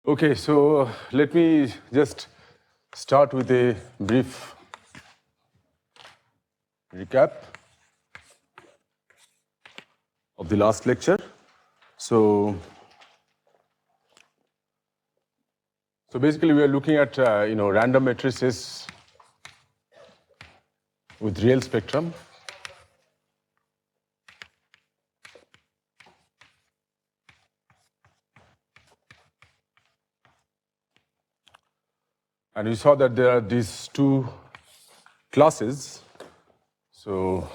Okay, so let me just start with a brief recap of the last lecture. So basically we are looking at random matrices with real spectrum. And we saw that there are these two classes. So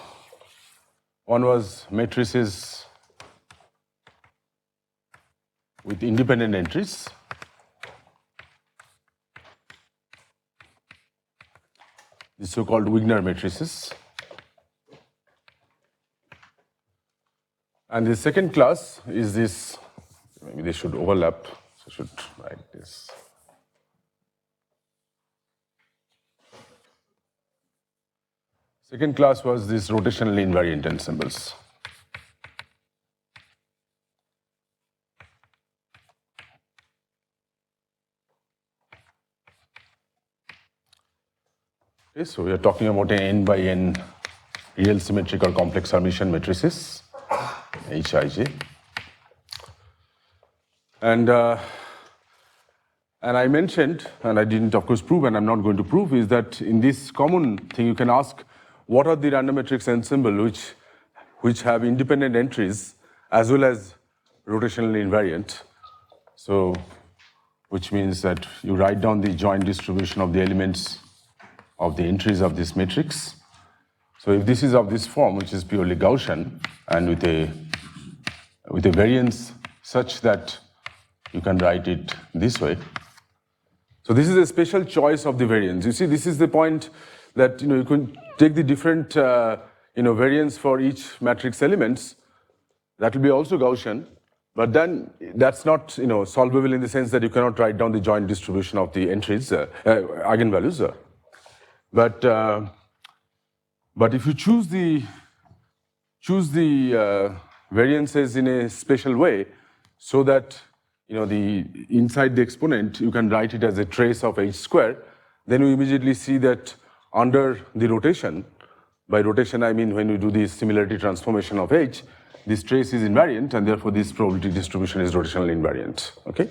one was matrices with independent entries. The so-called Wigner matrices. And the second class is this, maybe they should overlap, so I should write this. Second class was this rotationally invariant ensembles. Okay, so we are talking about an n by n real symmetric or complex Hermitian matrices, Hij. And I mentioned, and I didn't of course prove, and I'm not going to prove, is that in this common thing you can ask what are the random matrix ensemble which have independent entries as well as rotationally invariant. So, which means that you write down the joint distribution of the elements of the entries of this matrix. So if this is of this form, which is purely Gaussian, and with a variance such that you can write it this way. So this is a special choice of the variance. You see, this is the point that you can take the different variance for each matrix elements. That will be also Gaussian, but then that's not solvable in the sense that you cannot write down the joint distribution of the entries, eigenvalues. But if you choose the variances in a special way, so that the inside the exponent you can write it as a trace of h square, then you immediately see that under the rotation, by rotation I mean when we do the similarity transformation of h, this trace is invariant, and therefore this probability distribution is rotationally invariant. Okay,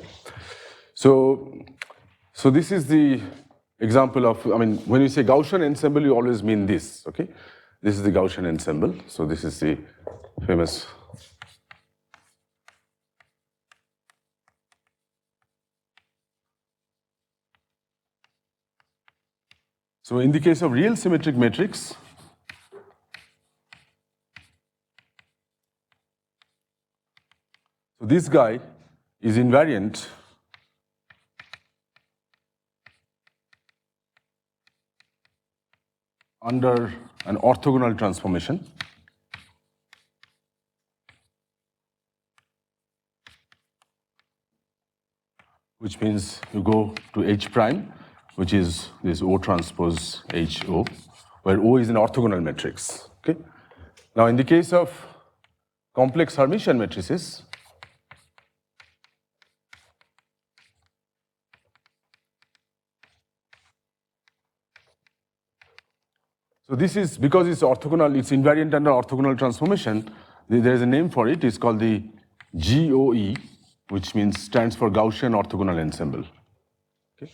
so this is the example of, when you say Gaussian ensemble, you always mean this, okay? This is the Gaussian ensemble, so this is the famous. So in the case of real symmetric matrix, so this guy is invariant under an orthogonal transformation, which means you go to H prime, which is this O transpose HO, where O is an orthogonal matrix. Okay. Now, in the case of complex Hermitian matrices, so this is because it's orthogonal, it's invariant under orthogonal transformation. There is a name for it. It's called the GOE, which stands for Gaussian orthogonal ensemble. Okay.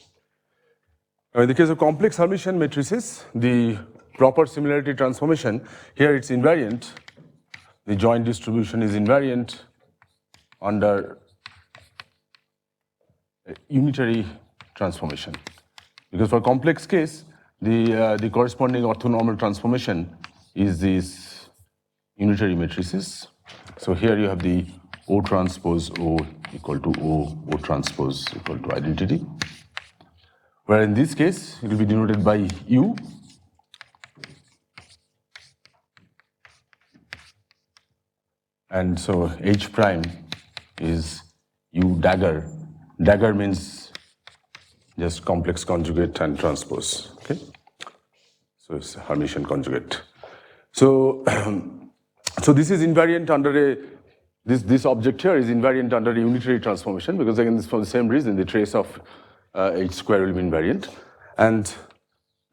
In the case of complex Hermitian matrices, the proper similarity transformation, here it's invariant. The joint distribution is invariant under a unitary transformation. Because for complex case, the corresponding orthonormal transformation is these unitary matrices. So here you have the O transpose O equal to O transpose equal to identity. Where in this case, it will be denoted by U. And so H prime is U dagger. Dagger means just complex conjugate and transpose. Okay, so it's a Hermitian conjugate. So this is invariant under a this object here is invariant under a unitary transformation, because again, for the same reason, the trace of h square will be invariant. And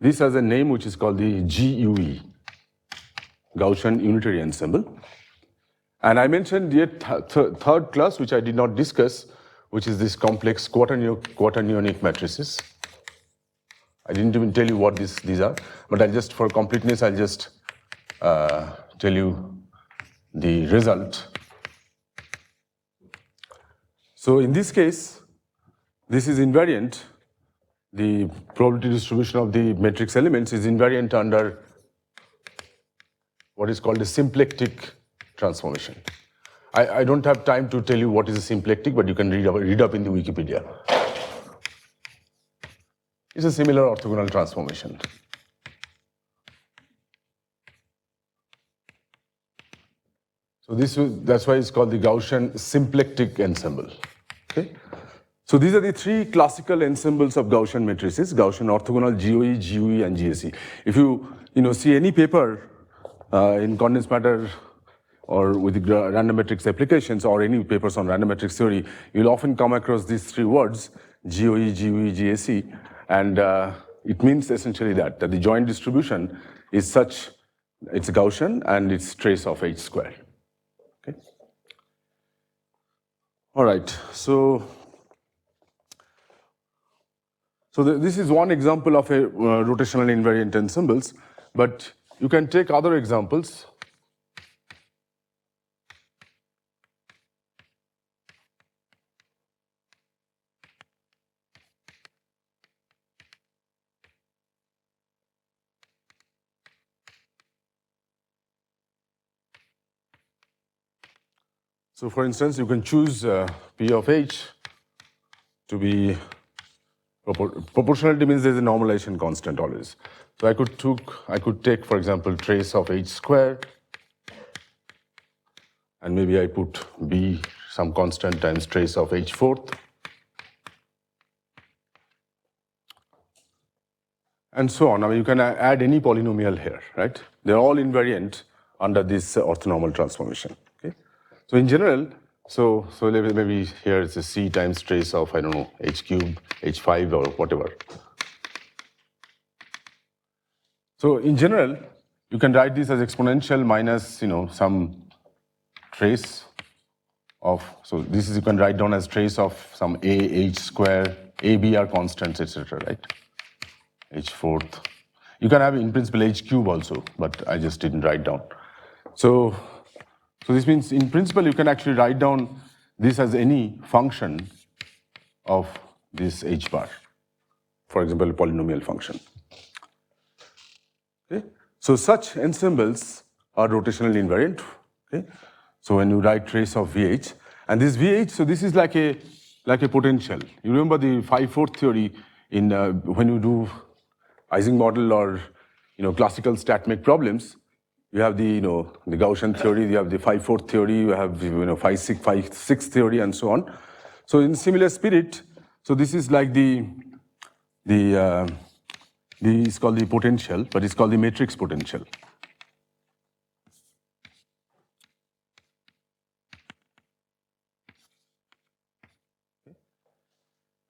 this has a name which is called the GUE, Gaussian unitary ensemble. And I mentioned yet third class, which I did not discuss, which is this complex quaternionic matrices. I didn't even tell you what these are, but I'll just, for completeness, I'll just tell you the result. So in this case, this is invariant. The probability distribution of the matrix elements is invariant under what is called a symplectic transformation. I don't have time to tell you what is a symplectic, but you can read up in the Wikipedia. It's a similar orthogonal transformation. So that's why it's called the Gaussian symplectic ensemble. Okay? So these are the three classical ensembles of Gaussian matrices: Gaussian orthogonal, GOE, GUE, and GSE. If you see any paper in condensed matter or with random matrix applications, or any papers on random matrix theory, you'll often come across these three words: GOE, GUE, GSE, and it means essentially that the joint distribution is such, it's Gaussian and it's trace of h square. Okay. All right. So this is one example of a rotational invariant ensembles, but you can take other examples. So for instance, you can choose P of H to be proportionality means there's a normalization constant always. So I could take, for example, trace of h square, and maybe I put B some constant times trace of h fourth. And so on. I mean, you can add any polynomial here, right? They're all invariant under this orthonormal transformation. Okay. So in general, so maybe here it's a C times trace of, I don't know, h cube, h5 or whatever. So in general, you can write this as exponential minus, some trace of, so this is, you can write down as trace of some A, h square, A, B are constants, etc., right? H fourth. You can have in principle h cube also, but I just didn't write down. So this means in principle you can actually write down this as any function of this h bar, for example, a polynomial function. Okay? So such ensembles are rotationally invariant. Okay? So when you write trace of VH, and this VH, so this is like a potential. You remember the 5/4 theory in when you do Ising model or classical statmech problems. You have the the Gaussian theory, you have the 5/4 theory, you have 5/6 theory, and so on. So in similar spirit, so this is like it's called the potential, but it's called the matrix potential.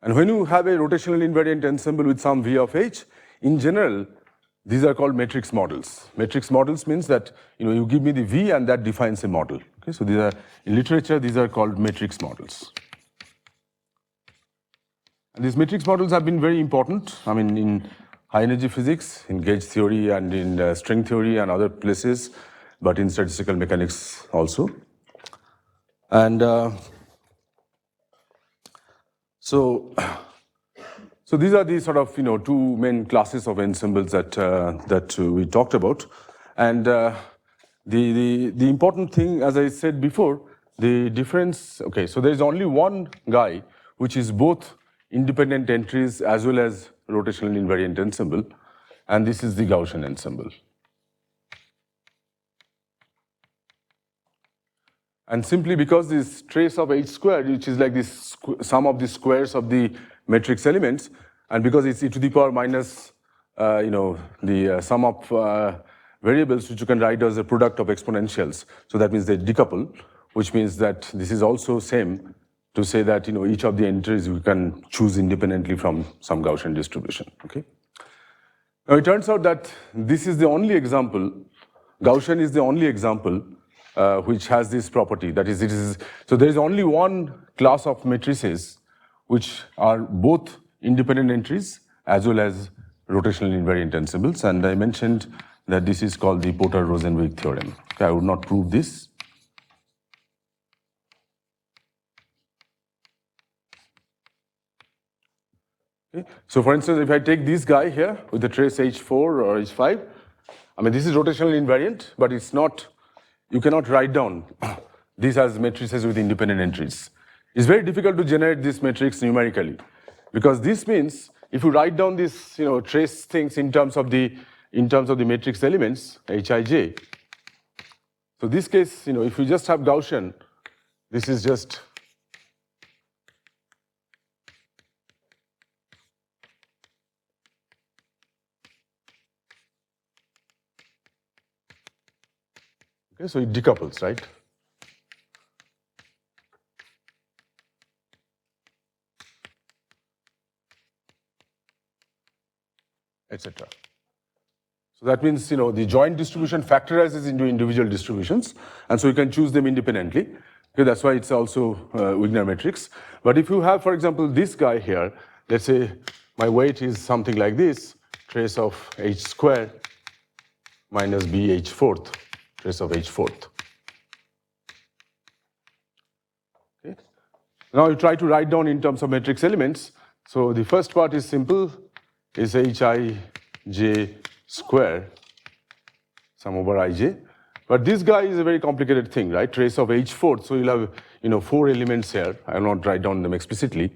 And when you have a rotationally invariant ensemble with some V of H, in general, these are called matrix models. Matrix models means that you give me the V and that defines a model. Okay, so these are, in literature, these are called matrix models. And these matrix models have been very important. I mean, in high energy physics, in gauge theory, and in string theory and other places, but in statistical mechanics also. And so these are the sort of two main classes of ensembles that we talked about, and the important thing, as I said before, the difference. Okay, so there is only one guy which is both independent entries as well as rotationally invariant ensemble, and this is the Gaussian ensemble. And simply because this trace of h squared, which is like this sum of the squares of the matrix elements, and because it's e to the power minus the sum of variables which you can write as a product of exponentials, so that means they decouple. which means that this is also same to say that each of the entries we can choose independently from some Gaussian distribution. Okay. Now it turns out that this is the only example. Gaussian is the only example which has this property. That is, so there is only one class of matrices which are both independent entries as well as rotational invariant ensembles, and I mentioned that this is called the Porter-Rosenwig theorem. Okay, I would not prove this. Okay. So for instance, if I take this guy here with the trace H4 or H5, I mean, this is rotational invariant, but it's not, you cannot write down these as matrices with independent entries. It's very difficult to generate this matrix numerically, because this means if you write down these trace things in terms of the matrix elements, Hij, so this case, if you just have Gaussian, this is just okay, so it decouples, right? Etc. So that means the joint distribution factorizes into individual distributions, and so you can choose them independently. Okay, that's why it's also Wigner matrix. But if you have, for example, this guy here, let's say my weight is something like this, trace of H square minus B H fourth, trace of H fourth. Okay. Now you try to write down in terms of matrix elements. So the first part is simple, is Hij square, sum over Ij. But this guy is a very complicated thing, right? Trace of H4, so you'll have 4 elements here. I will not write down them explicitly.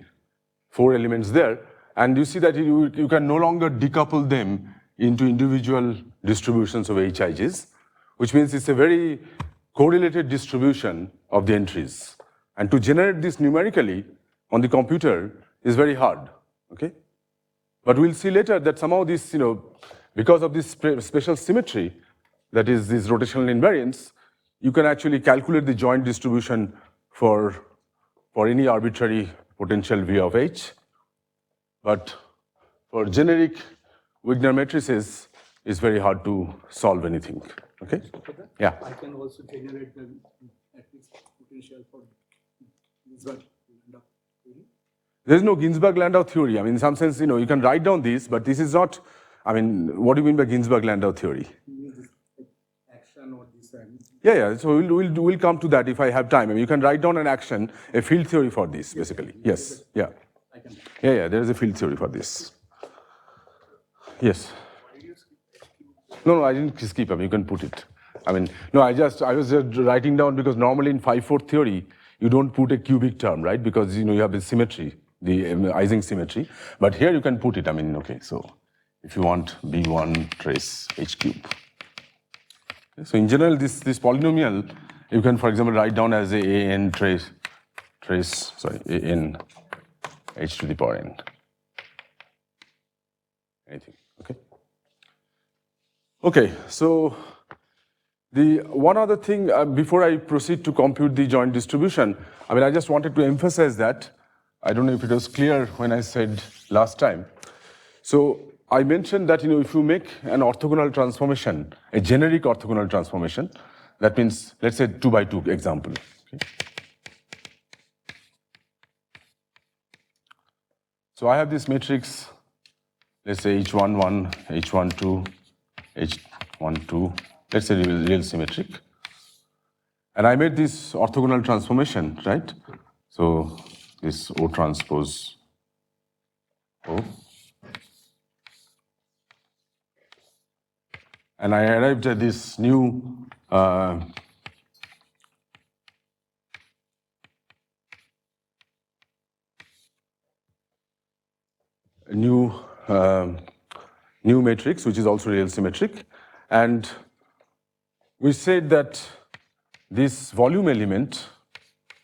4 elements there. And you see that you can no longer decouple them into individual distributions of Hij's, which means it's a very correlated distribution of the entries. And to generate this numerically on the computer is very hard, okay? But we'll see later that somehow this, because of this special symmetry, that is this rotational invariance, you can actually calculate the joint distribution for any arbitrary potential V of H. But for generic Wigner matrices, it's very hard to solve anything, okay? Yeah. I can also generate the matrix potential for Ginsburg-Landau theory. There is no Ginsburg-Landau theory. I mean, in some sense, you can write down this, but this is not, I mean, what do you mean by Ginsburg-Landau theory? Action or design. Yeah, so we'll come to that if I have time. I mean, you can write down an action, a field theory for this, basically. Yes, yeah. Yeah, there is a field theory for this. Yes. No, I didn't skip. I mean, you can put it. I mean, no, I was just writing down because normally in 5/4 theory, you don't put a cubic term, right? Because, you have the symmetry, the Ising symmetry. But here you can put it. I mean, okay, so if you want B1 trace H cube. So in general, this polynomial, you can, for example, write down as a AN AN H to the power n. Anything, okay? Okay, so the one other thing, before I proceed to compute the joint distribution, I mean, I just wanted to emphasize that. I don't know if it was clear when I said last time. So I mentioned that, if you make an orthogonal transformation, a generic orthogonal transformation, that means, let's say 2x2 example. Okay? So I have this matrix, let's say H11, H12, H12, let's say real symmetric. And I made this orthogonal transformation, right? So this O transpose O. And I arrived at this new new matrix, which is also real symmetric. And we said that this volume element,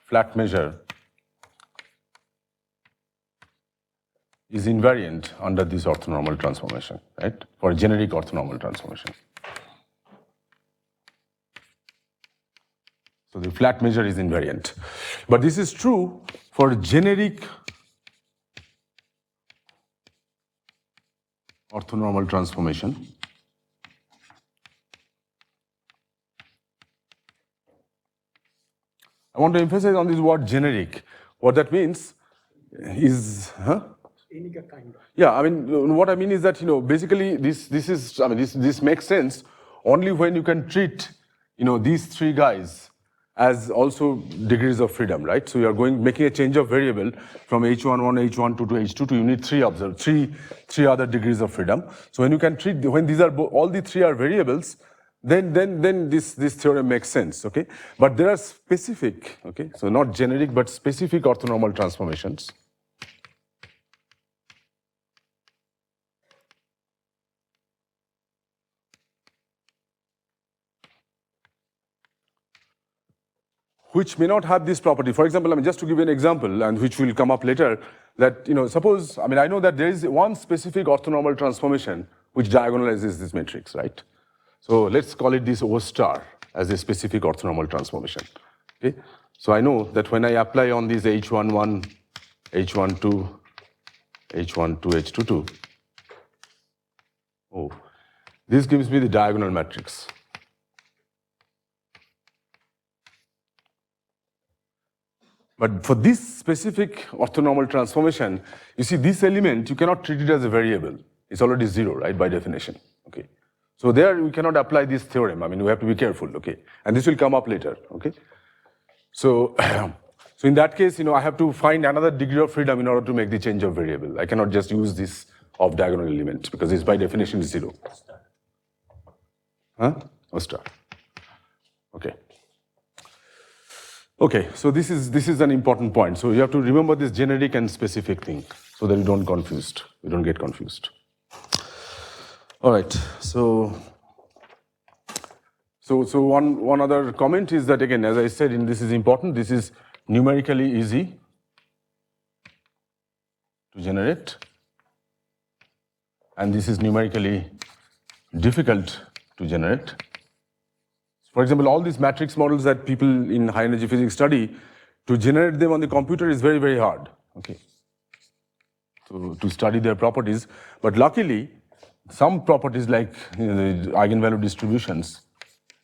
flat measure, is invariant under this orthonormal transformation, right? For a generic orthonormal transformation. So the flat measure is invariant. But this is true for generic orthonormal transformation. I want to emphasize on this word generic. What that means is, Any kind of. yeah, I mean, what I mean is that, basically this makes sense only when you can treat, these three guys as also degrees of freedom, right? So you are making a change of variable from H11, H12 to H22, you need three other degrees of freedom. So when you can treat, when these are, all the three are variables, then this theorem makes sense, okay? But there are specific, okay? So not generic, but specific orthonormal transformations. Which may not have this property. For example, just to give you an example, and which will come up later, that, suppose, I know that there is one specific orthonormal transformation which diagonalizes this matrix, right? So let's call it this O star as a specific orthonormal transformation, okay? So I know that when I apply on these H11, H12, H12, H22, this gives me the diagonal matrix. But for this specific orthonormal transformation, you see this element, you cannot treat it as a variable. It's already zero, right, by definition, okay? So there we cannot apply this theorem. We have to be careful, okay? And this will come up later, okay? So, so in that case, I have to find another degree of freedom in order to make the change of variable. I cannot just use this off-diagonal element because it's by definition zero. O star. Okay. Okay, so this is an important point. So you have to remember this generic and specific thing so that you don't get confused. All right, so one other comment is that, again, as I said, this is important, this is numerically easy to generate, and this is numerically difficult to generate. For example, all these matrix models that people in high energy physics study, to generate them on the computer is very, very hard, okay? So to study their properties, but luckily, some properties like the eigenvalue distributions,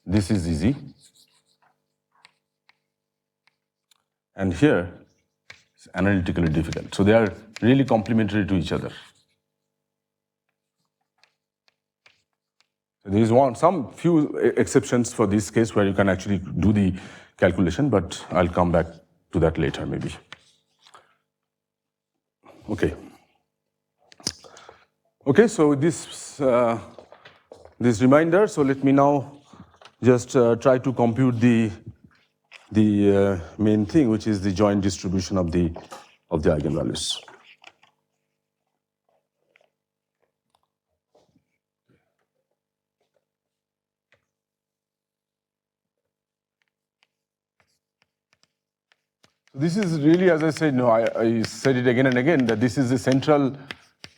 this is easy. And here, it's analytically difficult. So they are really complementary to each other. There is some few exceptions for this case where you can actually do the calculation, but I'll come back to that later maybe. Okay. Okay, so this reminder, so let me now just try to compute the main thing, which is the joint distribution of the eigenvalues. This is really, as I said, I said it again and again, that this is the central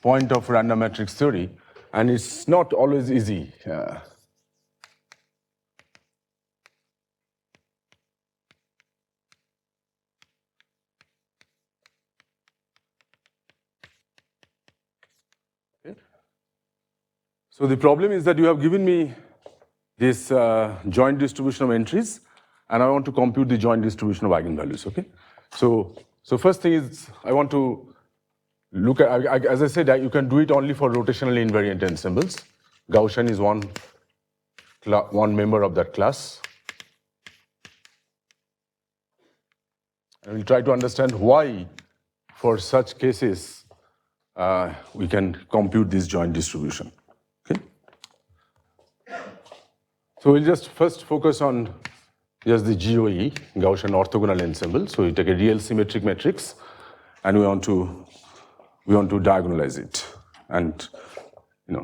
point of random matrix theory, and it's not always easy. Okay. So the problem is that you have given me this joint distribution of entries, and I want to compute the joint distribution of eigenvalues, okay? So first thing is, I want to look at, as I said, you can do it only for rotationally invariant ensembles. Gaussian is one member of that class. And we'll try to understand why, for such cases, we can compute this joint distribution, okay? So we'll just first focus on just the GOE, Gaussian orthogonal ensemble. So we take a real symmetric matrix, and we want to diagonalize it. And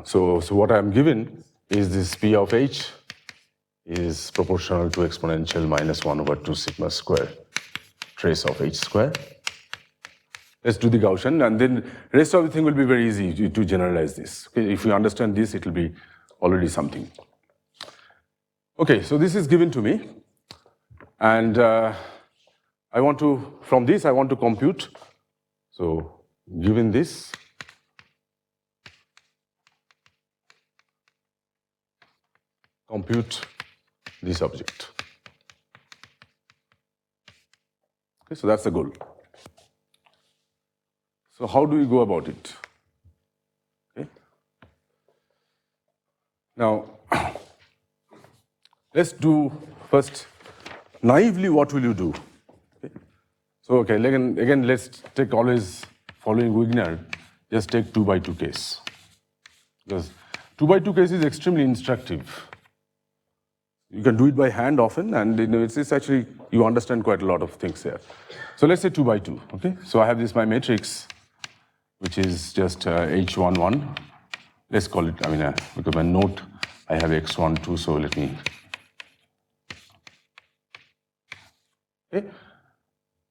so what I'm given is this P of H is proportional to exponential -1/2 sigma square trace of H square. Let's do the Gaussian, and then rest of the thing will be very easy to generalize this. Okay? If you understand this, it will be already something. Okay, so this is given to me. And I want to, from this, I want to compute. So given this, compute this object. Okay, so that's the goal. So how do we go about it? Okay. Now, let's do first, naively, what will you do? Okay. So, okay, again, let's take always following Wigner, just take 2 by 2 case. Because 2 by 2 case is extremely instructive. You can do it by hand often, and it's actually, you understand quite a lot of things there. So let's say 2 by 2, okay? So I have this, my matrix, which is just H11. Let's call it, because my note, I have X12, so let me, okay?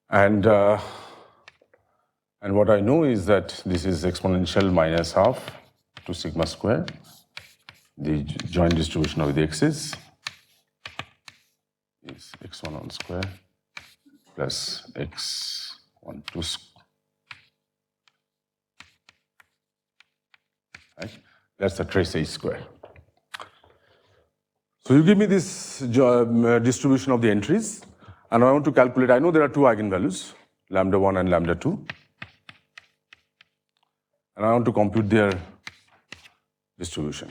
And what I know is that this is exponential minus half to sigma square, the joint distribution of the x's is x11 square plus x12 square. Right? That's the trace H square. So you give me this distribution of the entries, and I want to calculate, I know there are 2 eigenvalues, lambda 1 and lambda 2. And I want to compute their distribution.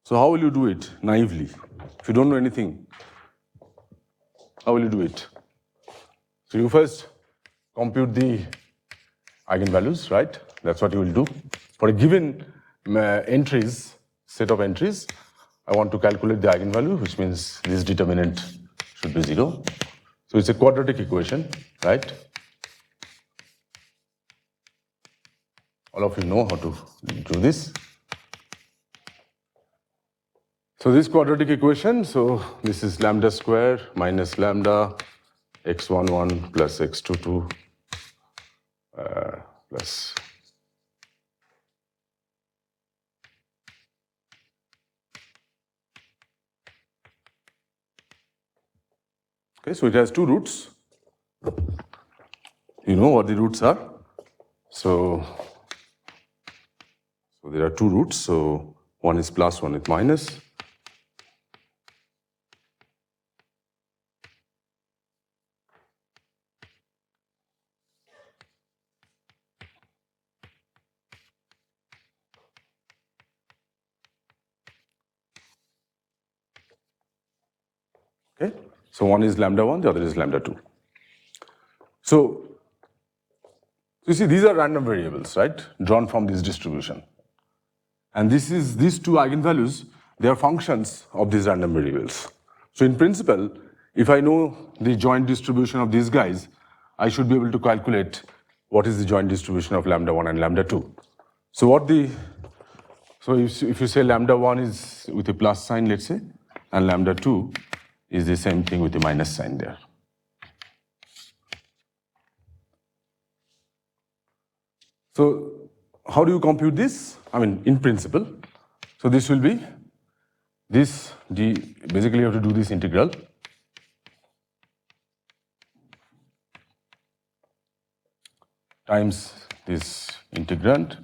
So how will you do it naively? If you don't know anything, how will you do it? So you first compute the eigenvalues, right? That's what you will do. For a given set of entries, I want to calculate the eigenvalue, which means this determinant should be 0. So it's a quadratic equation, right? All of you know how to do this. So this quadratic equation, so this is lambda square minus lambda x11 plus x22 plus okay, so it has 2 roots. You know what the roots are. So there are 2 roots. So one is plus, one is minus. Okay, so one is lambda 1, the other is lambda 2. So you see, these are random variables, right? Drawn from this distribution. And these 2 eigenvalues, they are functions of these random variables. So in principle, if I know the joint distribution of these guys, I should be able to calculate what is the joint distribution of lambda 1 and lambda 2. So if you say lambda 1 is with a plus sign, let's say, and lambda 2 is the same thing with the minus sign there. So how do you compute this? In principle. So this will be basically you have to do this integral. Times this integrand,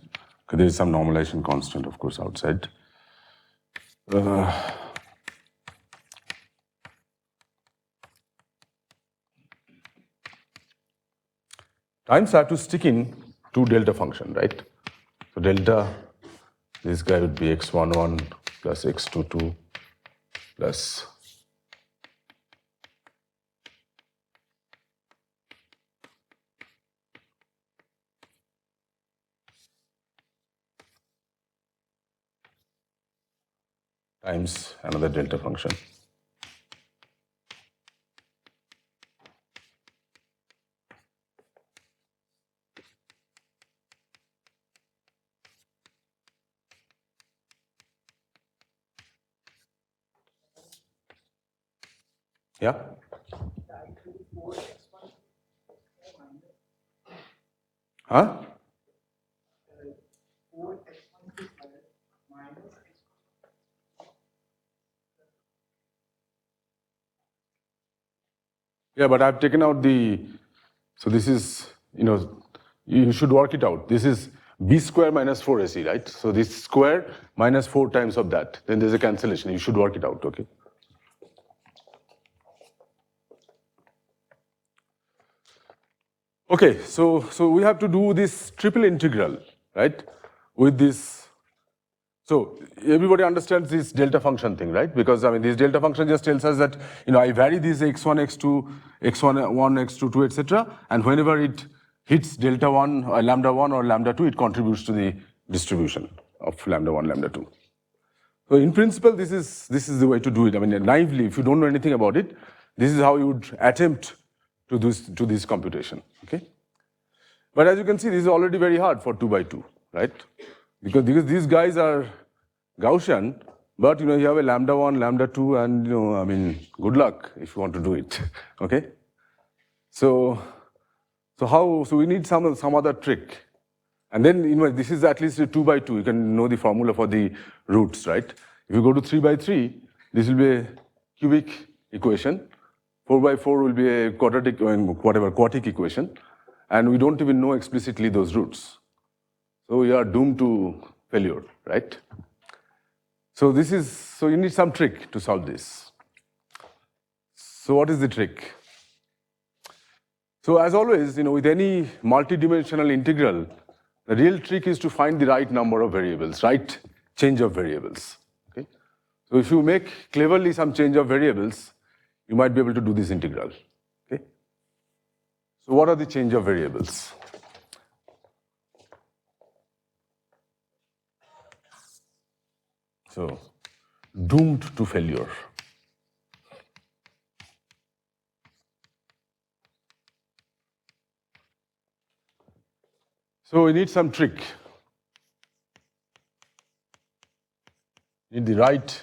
because there is some normalization constant, of course, outside. Times I have to stick in 2 delta function, right? So delta, this guy would be x11 plus x22 plus times another delta function. Yeah? Huh? Yeah, but I've taken out the, so this is, you should work it out. This is b square minus 4ac, right? So this square minus 4 times of that. Then there's a cancellation. You should work it out, okay? Okay, so we have to do this triple integral, right? With this, so everybody understands this delta function thing, right? Because I mean, this delta function just tells us that, I vary these x1, x2, x1, 1, x2, 2, etc. And whenever it hits delta 1 or lambda 1 or lambda 2, it contributes to the distribution of lambda 1, lambda 2. So in principle, this is the way to do it. I mean, naively, if you don't know anything about it, this is how you would attempt to do this computation, okay? But as you can see, this is already very hard for 2 by 2, right? Because these guys are Gaussian, but you have a lambda 1, lambda 2, and I mean, good luck if you want to do it, okay? So we need some other trick. And then, this is at least a 2 by 2. You can know the formula for the roots, right? If you go to 3 by 3, this will be a cubic equation. 4 by 4 will be a quadratic, quartic equation. And we don't even know explicitly those roots. So we are doomed to failure, right? So you need some trick to solve this. So what is the trick? So as always, with any multidimensional integral, the real trick is to find the right number of variables, right change of variables, okay? So if you make cleverly some change of variables, you might be able to do this integral, okay? So what are the change of variables? So, doomed to failure. So we need some trick. Need the right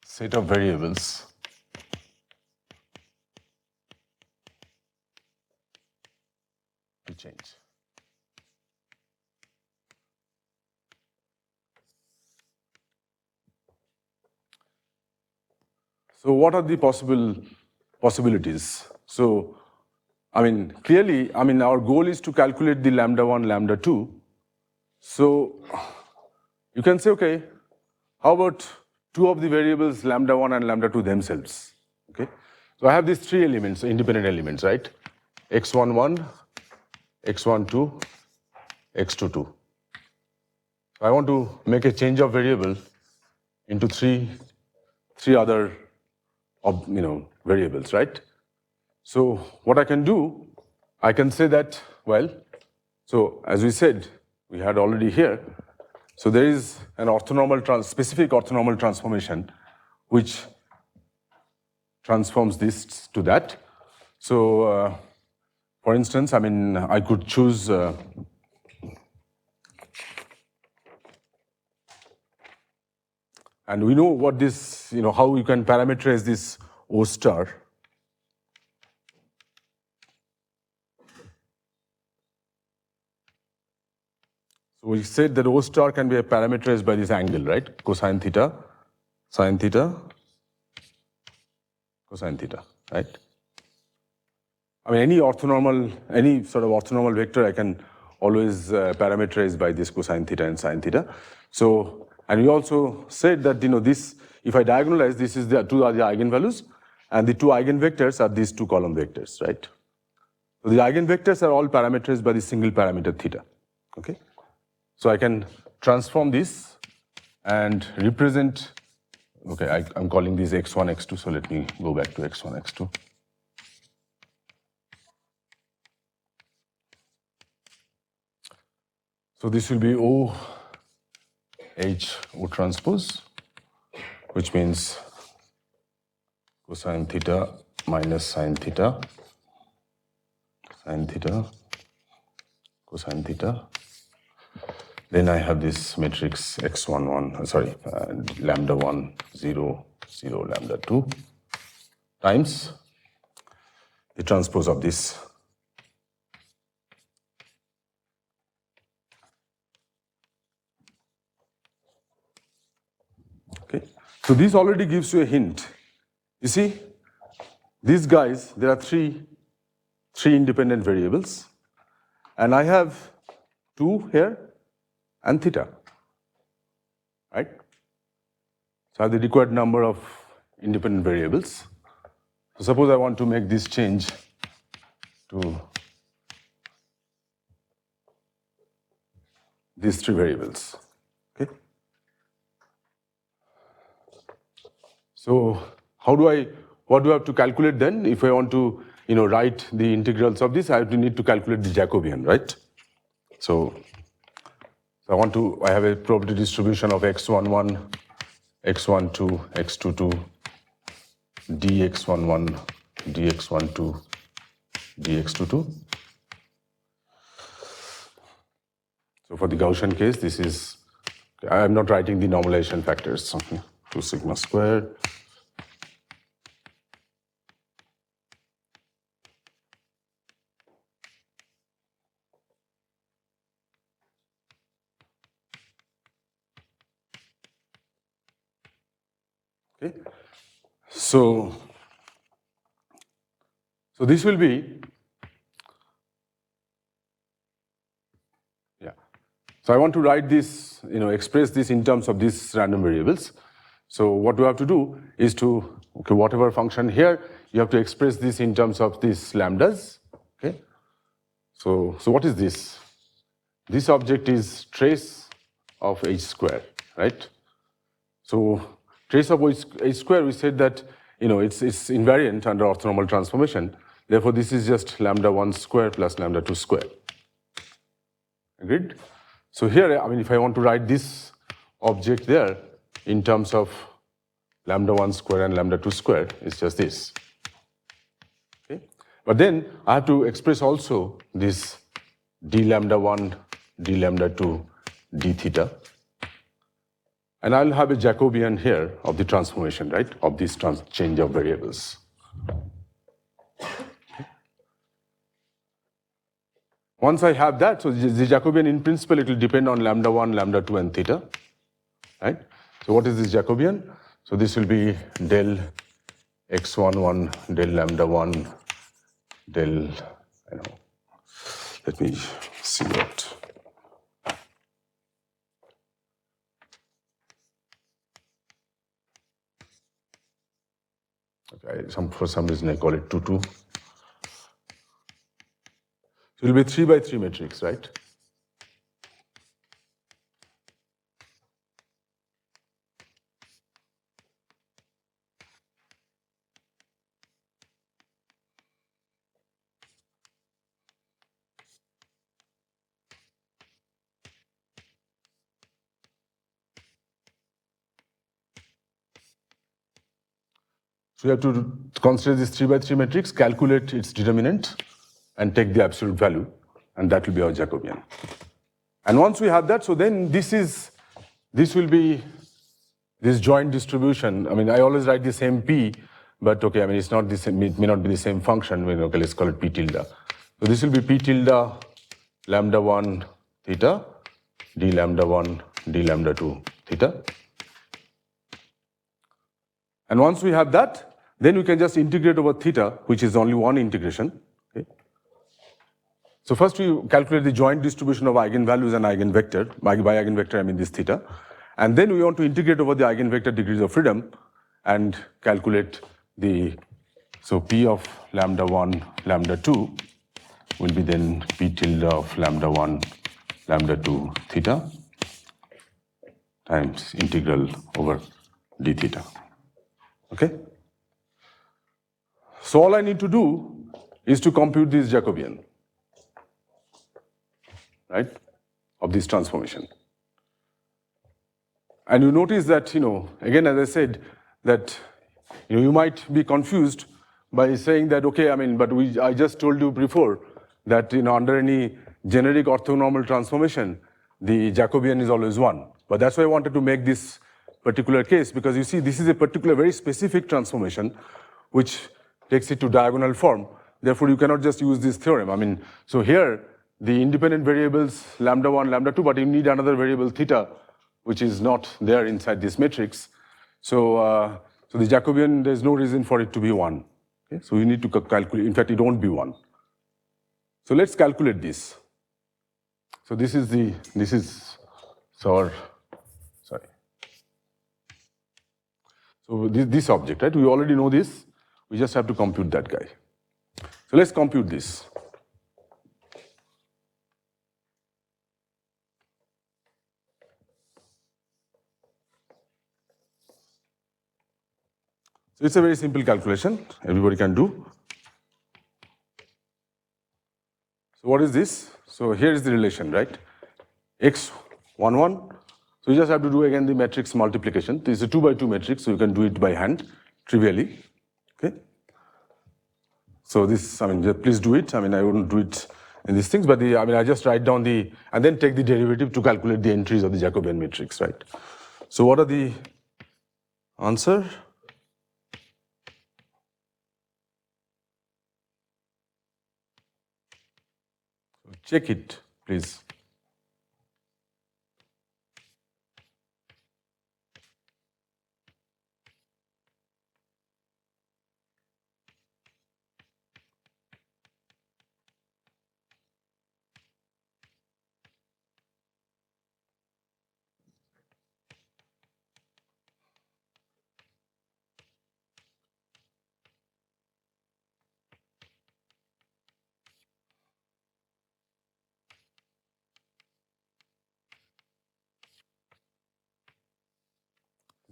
set of variables to change. So what are the possibilities? So, clearly, our goal is to calculate the lambda 1, lambda 2. So you can say, okay, how about two of the variables, lambda 1 and lambda 2 themselves, okay? So I have these 3 elements, independent elements, right? x11, x12, x22. So I want to make a change of variable into three other variables, right? So what I can do, I can say that, well, so as we said, we had already here, so there is an specific orthonormal transformation which transforms this to that. So for instance, I could choose and we know what this, how you can parameterize this O star. So we said that O star can be parameterized by this angle, right? Cosine theta, sine theta, cosine theta, right? Any sort of orthonormal vector I can always parameterize by this cosine theta and sine theta. So, and we also said that, this, if I diagonalize, this is the 2 are the eigenvalues, and the 2 eigenvectors are these 2 column vectors, right? So the eigenvectors are all parameterized by the single parameter theta, okay? So I can transform this and represent, okay, I'm calling these x1, x2, so let me go back to x1, x2. So this will be O transpose, which means cosine theta minus sine theta, sine theta, cosine theta. Then I have this matrix lambda 1, 0, 0, lambda 2 times the transpose of this. Okay, so this already gives you a hint. You see, these guys, there are three independent variables, and I have 2 here and theta, right? So I have the required number of independent variables. So suppose I want to make this change to these 3 variables, okay? So what do I have to calculate then? If I want to, write the integrals of this, I need to calculate the Jacobian, right? So I have a probability distribution of x11, x12, x22, dx11, dx12, dx22. So for the Gaussian case, this is, I am not writing the normalization factors, 2 sigma squared. Okay. So this will be, so I want to write this, express this in terms of these random variables. So what we have to do is to, whatever function here, you have to express this in terms of these lambdas, okay? So what is this? This object is trace of h square, right? So trace of h square, we said that, it's invariant under orthonormal transformation. Therefore, this is just lambda 1 square plus lambda 2 square. Agreed? So here, if I want to write this object there in terms of lambda 1 square and lambda 2 square, it's just this. Okay? But then I have to express also this d lambda 1, d lambda 2, d theta. And I'll have a Jacobian here of the transformation, right, of this change of variables. Once I have that, so the Jacobian in principle, it will depend on lambda 1, lambda 2, and theta, right? So what is this Jacobian? So this will be del x11, del lambda 1, del, let me see what. Okay, for some reason I call it 2, 2. So it will be 3 by 3 matrix, right? So you have to consider this 3 by 3 matrix, calculate its determinant, and take the absolute value, and that will be our Jacobian. And once we have that, so then this will be this joint distribution. I always write the same P, but okay, it's not the same, it may not be the same function. Okay, let's call it P tilde. So this will be P tilde lambda 1 theta, d lambda 1, d lambda 2 theta. And once we have that, then we can just integrate over theta, which is only one integration. Okay. So first we calculate the joint distribution of eigenvalues and eigenvector. By eigenvector, I mean this theta. And then we want to integrate over the eigenvector degrees of freedom and calculate so P of lambda 1, lambda 2 will be then P tilde of lambda 1, lambda 2 theta times integral over d theta. Okay? So all I need to do is to compute this Jacobian, right, of this transformation. And you notice that, again, as I said, that you might be confused by saying that, okay, I just told you before that, under any generic orthonormal transformation, the Jacobian is always 1. But that's why I wanted to make this particular case, because you see, this is a particular very specific transformation which takes it to diagonal form. Therefore, you cannot just use this theorem. So here, the independent variables, lambda 1, lambda 2, but you need another variable theta, which is not there inside this matrix. So the Jacobian, there's no reason for it to be 1. Okay? So you need to calculate, in fact, it won't be 1. So let's calculate this. So this is our, sorry. So this object, right? We already know this. We just have to compute that guy. So let's compute this. So it's a very simple calculation. Everybody can do. So what is this? So here is the relation, right? X, 1, 1. So you just have to do again the matrix multiplication. This is a 2 by 2 matrix, so you can do it by hand, trivially. Okay? So this, I mean, please do it. I mean, I wouldn't do it in these things, but I just write down and then take the derivative to calculate the entries of the Jacobian matrix, right? So what are the answer? Check it, please.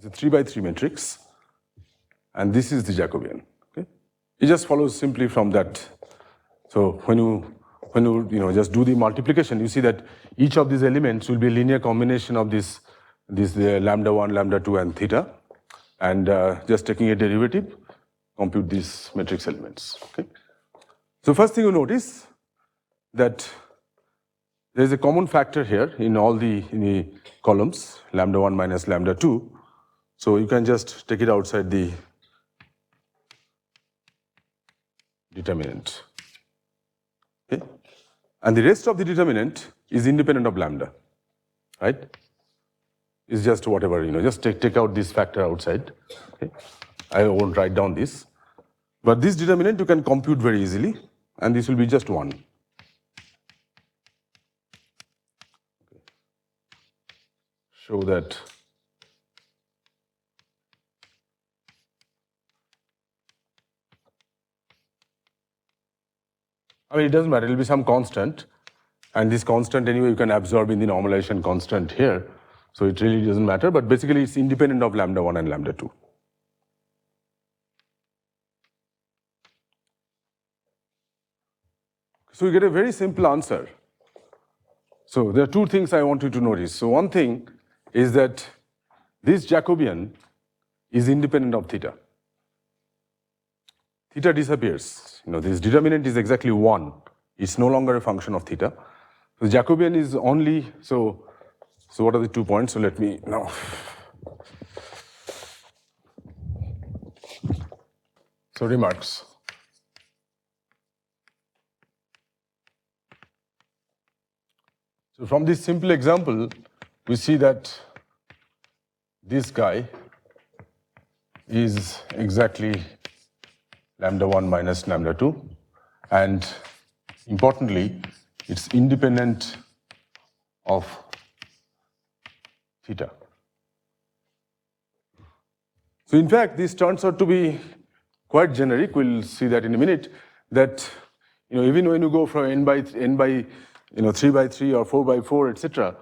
It's a 3 by 3 matrix, and this is the Jacobian. Okay? It just follows simply from that. So when you just do the multiplication, you see that each of these elements will be a linear combination of this lambda 1, lambda 2, and theta, and just taking a derivative, compute these matrix elements. Okay? So first thing you notice that there is a common factor here in all in the columns, lambda 1 minus lambda 2. So you can just take it outside the determinant. Okay? And the rest of the determinant is independent of lambda, right? It's just whatever, just take out this factor outside. Okay? I won't write down this. But this determinant you can compute very easily, and this will be just 1. Show that. I mean, it doesn't matter, it will be some constant, and this constant anyway you can absorb in the normalization constant here, so it really doesn't matter, but basically it's independent of lambda 1 and lambda 2. So you get a very simple answer. So there are 2 things I want you to notice. So one thing is that this Jacobian is independent of theta. Theta disappears. This determinant is exactly 1. It's no longer a function of theta. So Jacobian is only, so what are the 2 points? So let me now. So remarks. So from this simple example, we see that this guy is exactly lambda 1 minus lambda 2, and importantly, it's independent of theta. So in fact, this turns out to be quite generic. We'll see that in a minute, that even when you go from n by 3 by 3 or 4 by 4, etc.,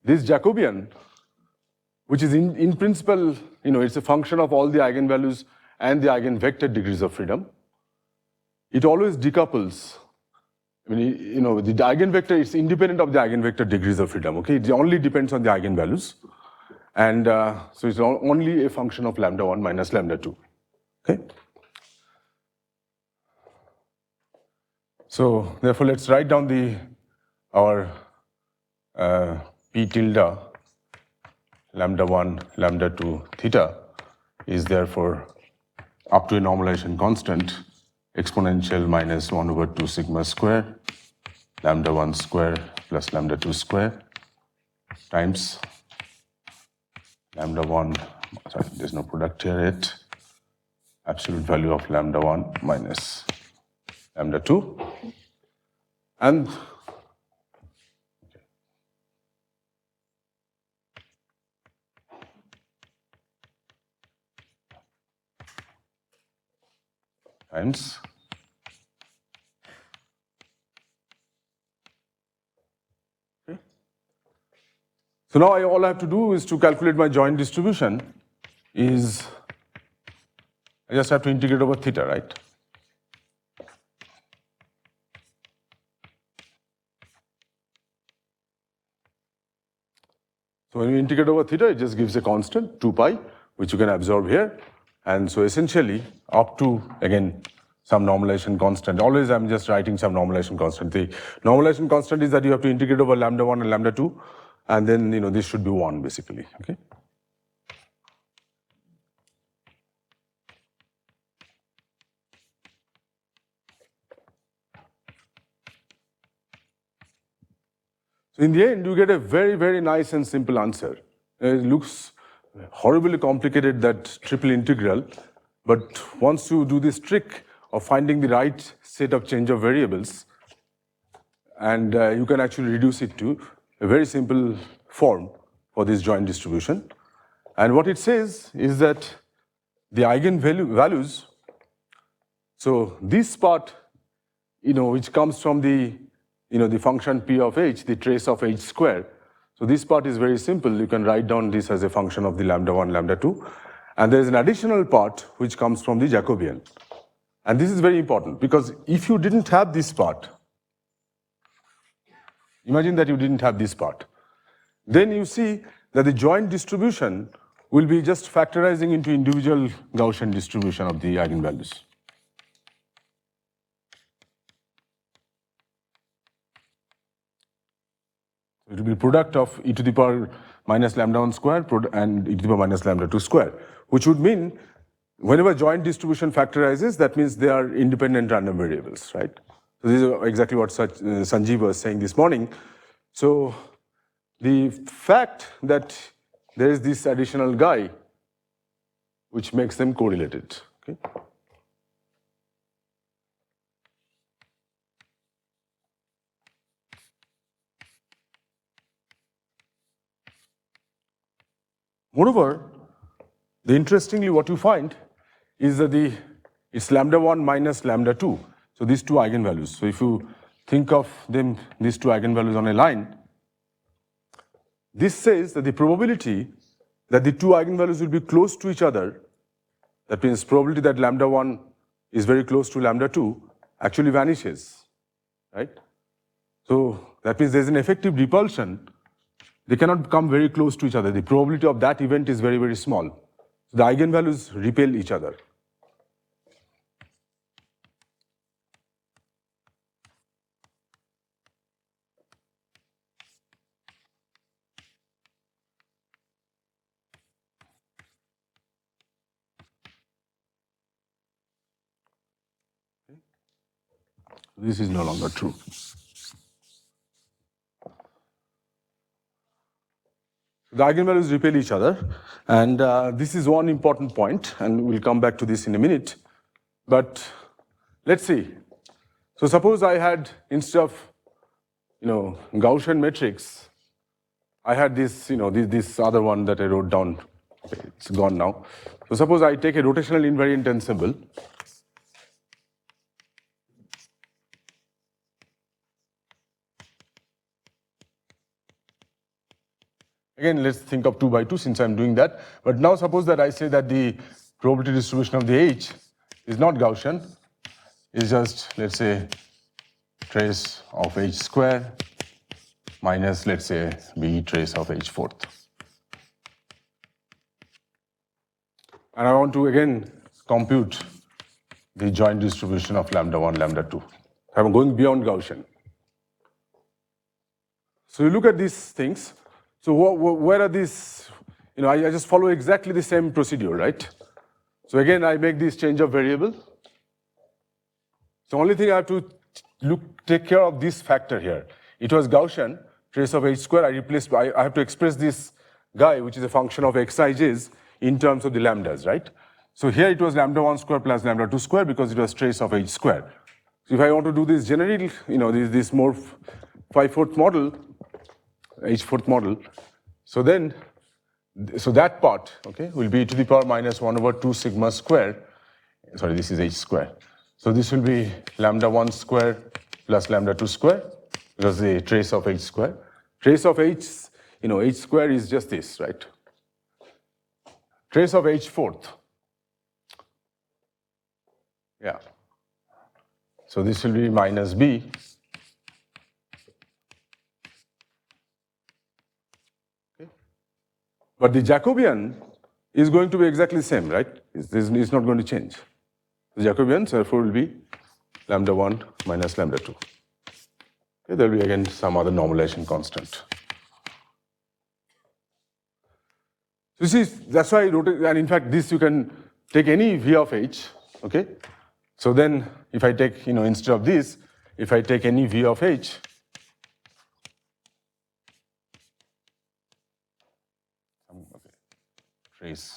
this Jacobian, which is in principle, it's a function of all the eigenvalues and the eigenvector degrees of freedom, it always decouples. I mean, the eigenvector is independent of the eigenvector degrees of freedom, okay? It only depends on the eigenvalues. And so it's only a function of lambda 1 minus lambda 2, okay? So therefore, let's write down our p tilde lambda 1, lambda 2, theta is therefore up to a normalization constant exponential minus 1 over 2 sigma square lambda 1 square plus lambda 2 square times lambda 1, sorry, there's no product here yet, absolute value of lambda 1 minus lambda 2. And times so now all I have to do is to calculate my joint distribution is I just have to integrate over theta, right? So when you integrate over theta, it just gives a constant 2 pi, which you can absorb here. And so essentially up to, again, some normalization constant. Always I'm just writing some normalization constant. The normalization constant is that you have to integrate over lambda 1 and lambda 2, and then this should be 1 basically, okay? So in the end, you get a very, very nice and simple answer. It looks horribly complicated, that triple integral, but once you do this trick of finding the right set of change of variables, and you can actually reduce it to a very simple form for this joint distribution. And what it says is that the eigenvalues, so this part, which comes from the the function p of h, the trace of h square. So this part is very simple. You can write down this as a function of the lambda 1, lambda 2. And there is an additional part which comes from the Jacobian. And this is very important because if you didn't have this part, imagine that you didn't have this part, then you see that the joint distribution will be just factorizing into individual Gaussian distribution of the eigenvalues. It will be product of e to the power minus lambda 1 square and e to the power minus lambda 2 square, which would mean whenever joint distribution factorizes, that means they are independent random variables, right? So this is exactly what Sanjib was saying this morning. So the fact that there is this additional guy which makes them correlated, okay? Moreover, interestingly, what you find is that it's lambda 1 minus lambda 2. So these two eigenvalues. So if you think of them, these two eigenvalues on a line, this says that the probability that the two eigenvalues will be close to each other, that means probability that lambda 1 is very close to lambda 2, actually vanishes, right? So that means there's an effective repulsion. They cannot come very close to each other. The probability of that event is very, very small. So the eigenvalues repel each other. This is no longer true. The eigenvalues repel each other, and this is one important point, and we'll come back to this in a minute. But let's see. So suppose I had, instead of Gaussian matrix, I had this this other one that I wrote down. Okay, it's gone now. So suppose I take a rotational invariant ensemble. Again, let's think of 2 by 2 since I'm doing that. But now suppose that I say that the probability distribution of the H is not Gaussian, is just, let's say, trace of H square minus, let's say, B trace of H fourth. And I want to again compute the joint distribution of lambda 1, lambda 2. I'm going beyond Gaussian. So you look at these things. So where are these? I just follow exactly the same procedure, right? So again, I make this change of variable. So only thing I have to take care of this factor here. It was Gaussian, trace of H square. I have to express this guy, which is a function of xij's, in terms of the lambdas, right? So here it was lambda 1 square plus lambda 2 square because it was trace of h square. So if I want to do this generally, this more 5/4 model, h4th model, so that part, okay, will be to the power minus 1 over 2 sigma square. Sorry, this is h square. So this will be lambda 1 square plus lambda 2 square because the trace of h square. Trace of h, h square is just this, right? Trace of h4th. Yeah. So this will be minus b. Okay. But the Jacobian is going to be exactly the same, right? It's not going to change. The Jacobian, therefore, will be lambda 1 minus lambda 2. Okay, there will be again some other normalization constant. So you see, that's why I wrote it, and in fact, this you can take any v of h, okay? So then, if I take, instead of this, if I take any v of h, okay, trace.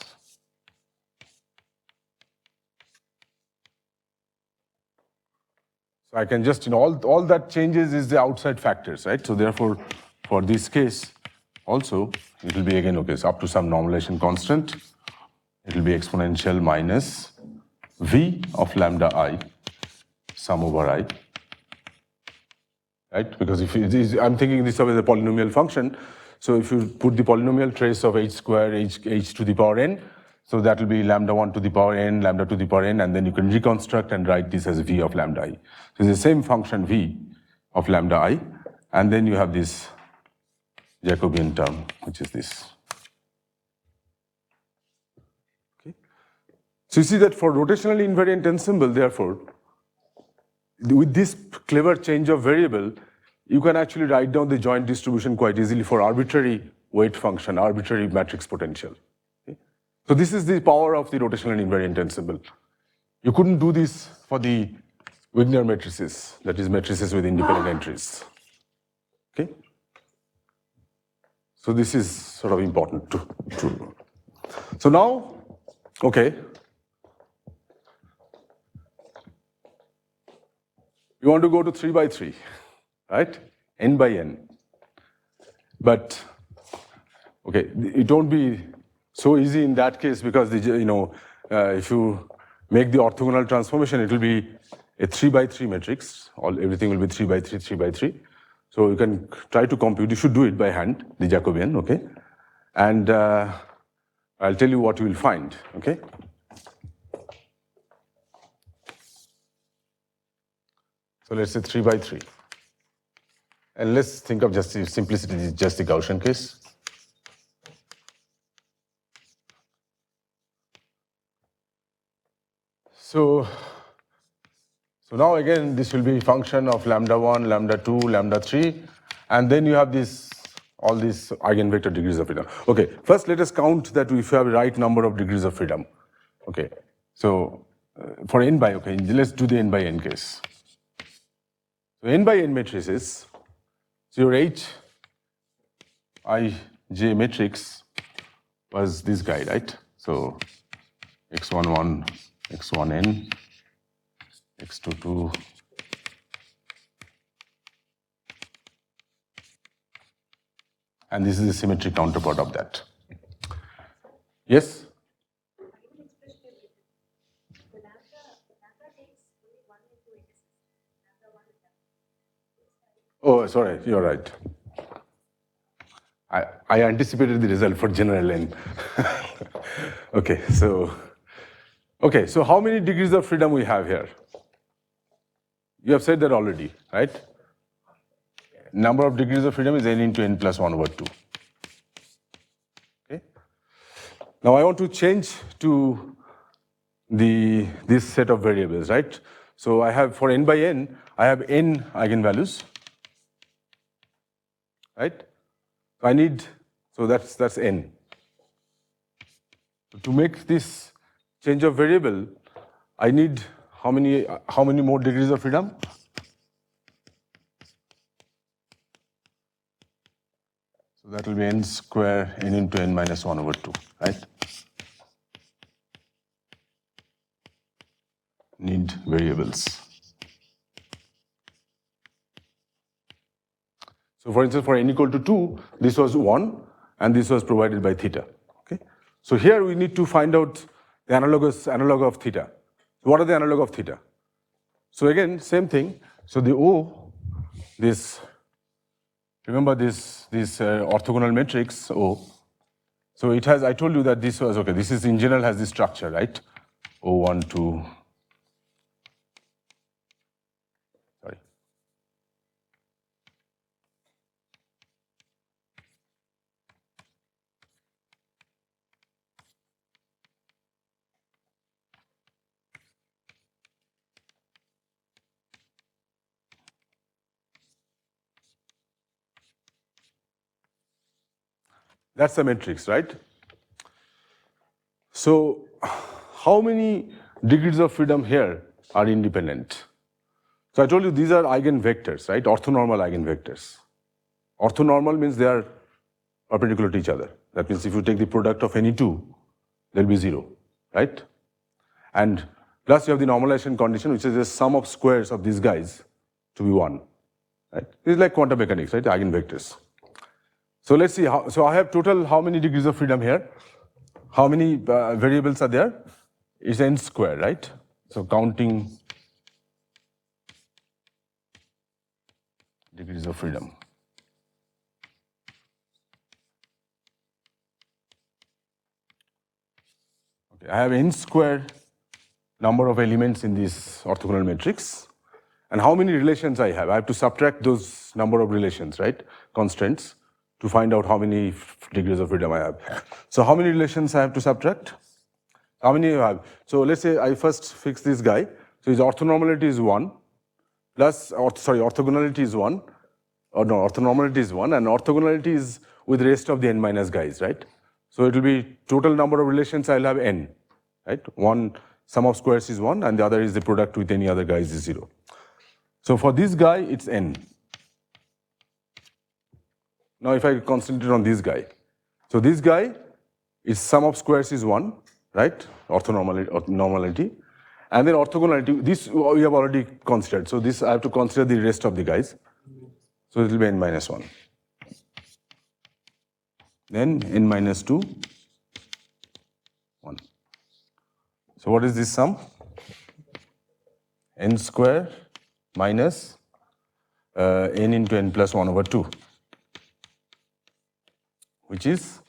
So I can just, all that changes is the outside factors, right? So therefore, for this case, also, it will be again, okay, so up to some normalization constant, it will be exponential minus v of lambda I, sum over I, right? Because if it is, I'm thinking this of as a polynomial function, so if you put the polynomial trace of h square, h to the power n, so that will be lambda 1 to the power n, lambda to the power n, and then you can reconstruct and write this as v of lambda I. So it's the same function v of lambda I, and then you have this Jacobian term, which is this. Okay. So you see that for rotationally invariant ensemble, therefore, with this clever change of variable, you can actually write down the joint distribution quite easily for arbitrary weight function, arbitrary matrix potential. Okay. So this is the power of the rotational invariant ensemble. You couldn't do this for the Wigner matrices, that is matrices with independent entries. Okay. So this is sort of important to. So now, okay. You want to go to 3 by 3, right? N by n. But, okay, it won't be so easy in that case because, if you make the orthogonal transformation, it will be a 3 by 3 matrix. Everything will be 3 by 3, 3 by 3. So you can try to compute. You should do it by hand, the Jacobian, okay? And I'll tell you what you will find, okay? So let's say 3 by 3. And let's think of just the simplicity, just the Gaussian case. So now again, this will be function of lambda 1, lambda 2, lambda 3, and then you have all these eigenvector degrees of freedom. Okay, first let us count that if you have the right number of degrees of freedom. Okay, so for n by, okay, let's do the n by n case. So n by n matrices, so your H I J matrix was this guy, right? So x11, x1n, x22, and this is the symmetric counterpart of that. Yes? Oh, sorry, you're right. I anticipated the result for general n. Okay, so how many degrees of freedom we have here? You have said that already, right? Number of degrees of freedom is n into n plus 1 over 2. Okay. Now I want to change to this set of variables, right? So I have for n by n, I have n eigenvalues, right? I need, so that's n. To make this change of variable, I need how many more degrees of freedom? So that will be n square n into n minus 1 over 2, right? need variables. So for instance, for n equal to 2, this was 1, and this was provided by theta. Okay? So here we need to find out the analog of theta. What are the analog of theta? So again, same thing. So the O, remember this orthogonal matrix O. So it has, I told you that this was, okay, this is in general has this structure, right? O1, 2, sorry. That's the matrix, right? So how many degrees of freedom here are independent? So I told you these are eigenvectors, right? Orthonormal eigenvectors. Orthonormal means they are perpendicular to each other. That means if you take the product of any two, there will be 0, right? And plus you have the normalization condition, which is the sum of squares of these guys to be 1. Right? This is like quantum mechanics, right? Eigenvectors. So let's see, so I have total how many degrees of freedom here? How many variables are there? It's n square, right? So counting degrees of freedom. Okay, I have n square number of elements in this orthogonal matrix. And how many relations I have? I have to subtract those number of relations, right? Constants, to find out how many degrees of freedom I have. So how many relations I have to subtract? How many you have? So let's say I first fix this guy. So his orthonormality is 1, plus, orthogonality is 1, or no, orthonormality is 1, and orthogonality is with the rest of the n minus guys, right? So it will be total number of relations I'll have n, right? One sum of squares is 1, and the other is the product with any other guys is 0. So for this guy, it's n. Now if I concentrate on this guy, so this guy is sum of squares is 1, right? Orthonormality. And then orthogonality, this we have already considered. So this I have to consider the rest of the guys. So it will be n minus 1. Then n minus 2, 1. So what is this sum? N square minus n into n plus 1 over 2. Which is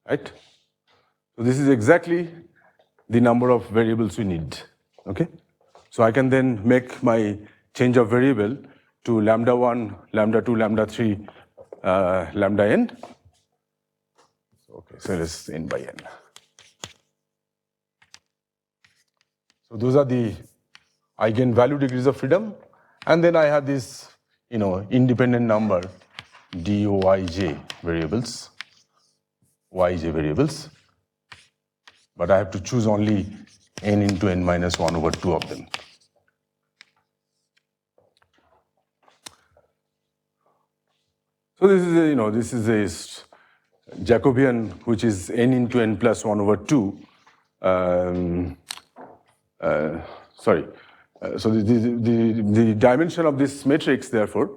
right? So this is exactly the number of variables we need, okay? So I can then make my change of variable to lambda 1, lambda 2, lambda 3, lambda n. Okay, so let's n by n. So those are the eigenvalue degrees of freedom. And then I have this, independent number DOIJ variables, yj variables. But I have to choose only n into n minus 1 over 2 of them. So this is a Jacobian, which is n into n plus 1 over 2. So the dimension of this matrix, therefore,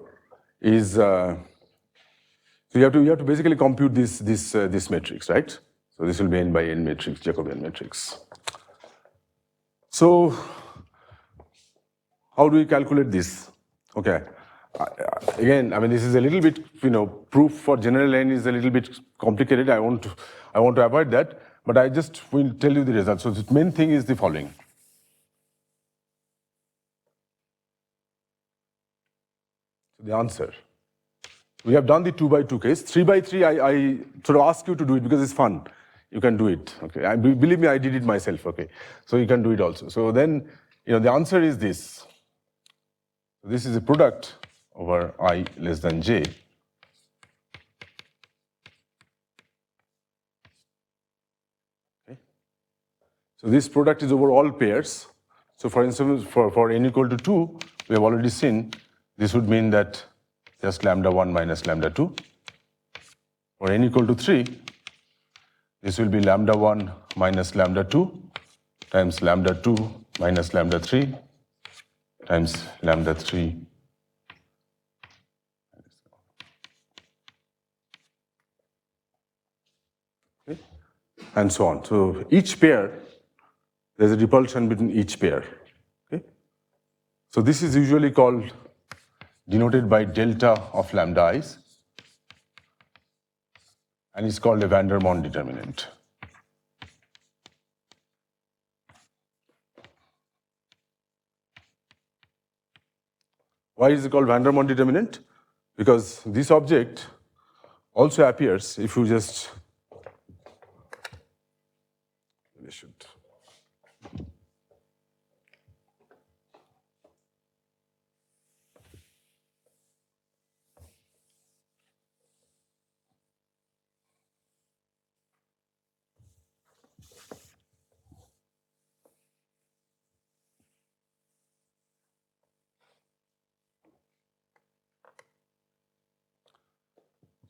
is so you have to basically compute this matrix, right? So this will be n by n matrix, Jacobian matrix. So how do we calculate this? Okay. Again, I mean, this is a little bit, proof for general n is a little bit complicated. I want to avoid that, but I just will tell you the result. So the main thing is the following. So the answer. We have done the 2 by 2 case. 3 by 3, I sort of ask you to do it because it's fun. You can do it. Okay. Believe me, I did it myself. Okay. So you can do it also. So then, the answer is this. This is a product over I less than j. Okay. So this product is over all pairs. So for instance, for n equal to 2, we have already seen this would mean that just lambda 1 minus lambda 2. For n equal to 3, This will be lambda 1 minus lambda 2 times lambda 2 minus lambda 3 times lambda 3 and so on. So each pair, there's a repulsion between each pair. Okay? So this is usually called, denoted by delta of lambda i's, and it's called a van der Monde determinant. Why is it called van der Monde determinant? Because this object also appears if you just, we should.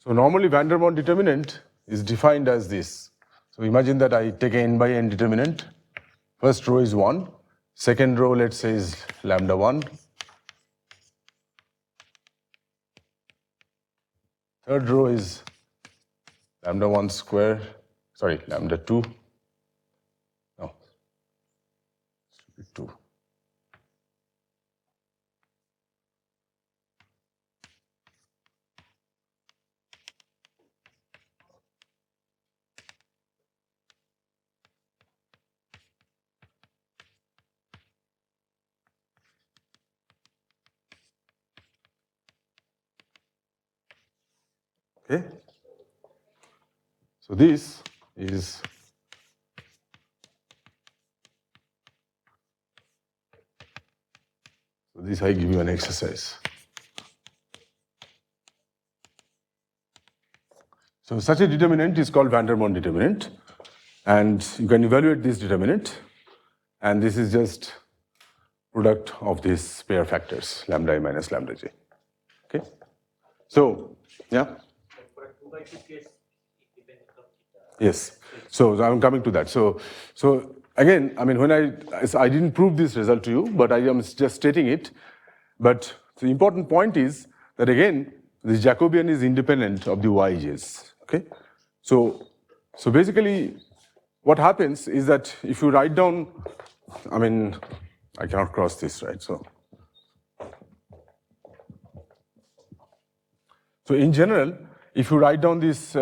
So normally van der Monde determinant is defined as this. So imagine that I take an n by n determinant. First row is 1. Second row, let's say, is lambda 1. Third row is lambda 1 square, sorry, lambda 2. No, 2. Okay. So this is I give you an exercise. So such a determinant is called van der Monde determinant, and you can evaluate this determinant, and this is just product of these pair factors, lambda I minus lambda j. Okay. So yeah. Yes. So I'm coming to that. So again, I mean, when I didn't prove this result to you, but I am just stating it. But the important point is that again, this Jacobian is independent of the yj's. Okay. So basically, what happens is that if you write down, I mean, I cannot cross this, right? So in general, if you write down this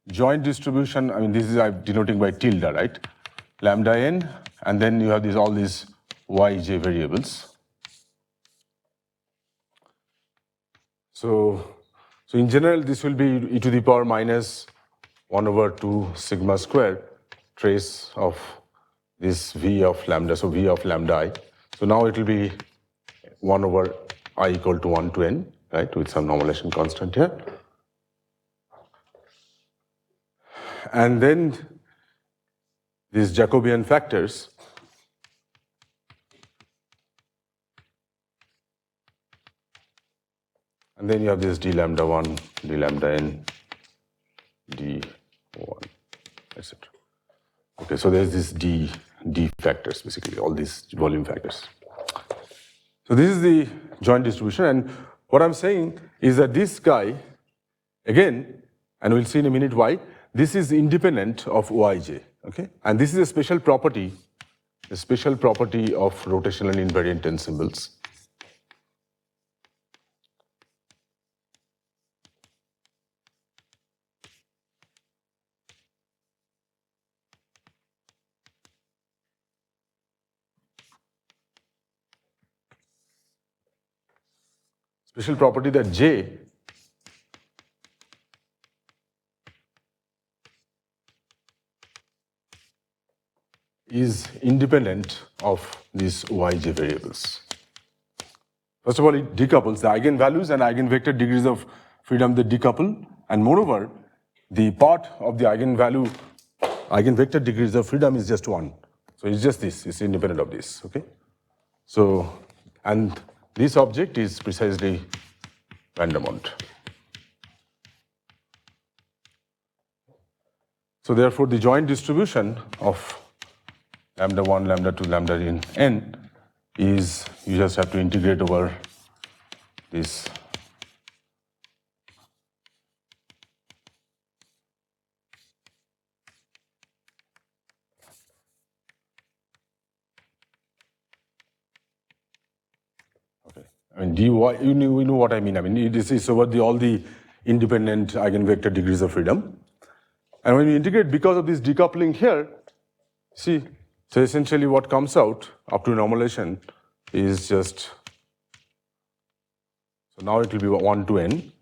joint distribution, I mean, this is I'm denoting by tilde, right? Lambda n, and then you have all these yj variables. So in general, this will be e to the power minus 1 over 2 sigma square trace of this v of lambda, so v of lambda I. So now it will be 1 over I equal to 1 to n, right, with some normalization constant here. And then these Jacobian factors, and then you have this d lambda 1, d lambda n, d1, etc. Okay, so there's this d factors, basically, all these volume factors. So this is the joint distribution, and what I'm saying is that this guy, again, and we'll see in a minute why, this is independent of Yj, okay? And this is a special property of rotational and invariant ensembles. Special property that J is independent of these Yj variables. First of all, it decouples the eigenvalues and eigenvector degrees of freedom, they decouple, and moreover, the part of the eigenvector degrees of freedom is just 1. So it's just this, it's independent of this, okay? So, and this object is precisely van der Monde. So therefore, the joint distribution of lambda 1, lambda 2, lambda in n is, you just have to integrate over this I mean, dy, you know what I mean. I mean, it is over all the independent eigenvector degrees of freedom. And when you integrate because of this decoupling here, see, so essentially what comes out up to normalization is just, so now it will be 1 to n.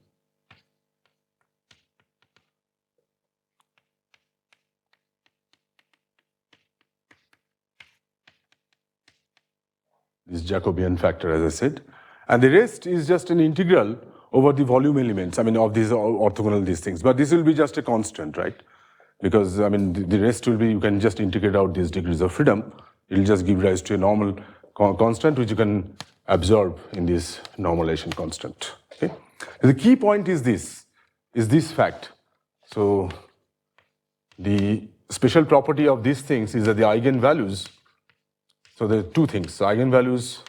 This Jacobian factor, as I said. And the rest is just an integral over the volume elements, I mean, of these orthogonal these things. But this will be just a constant, right? Because, I mean, the rest will be, you can just integrate out these degrees of freedom. It will just give rise to a normal constant, which you can absorb in this normalization constant. Okay? The key point is this fact. So the special property of these things is that the eigenvalues, so there are two things, eigenvalues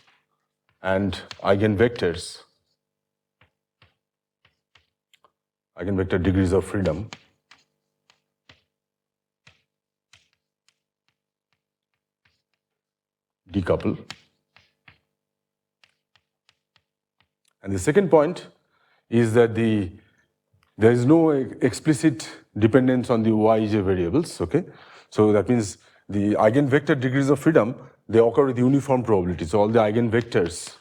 and eigenvectors, eigenvector degrees of freedom, decouple. And the second point is that there is no explicit dependence on the Yj variables, okay? So that means the eigenvector degrees of freedom, they occur with uniform probability. So all the eigenvectors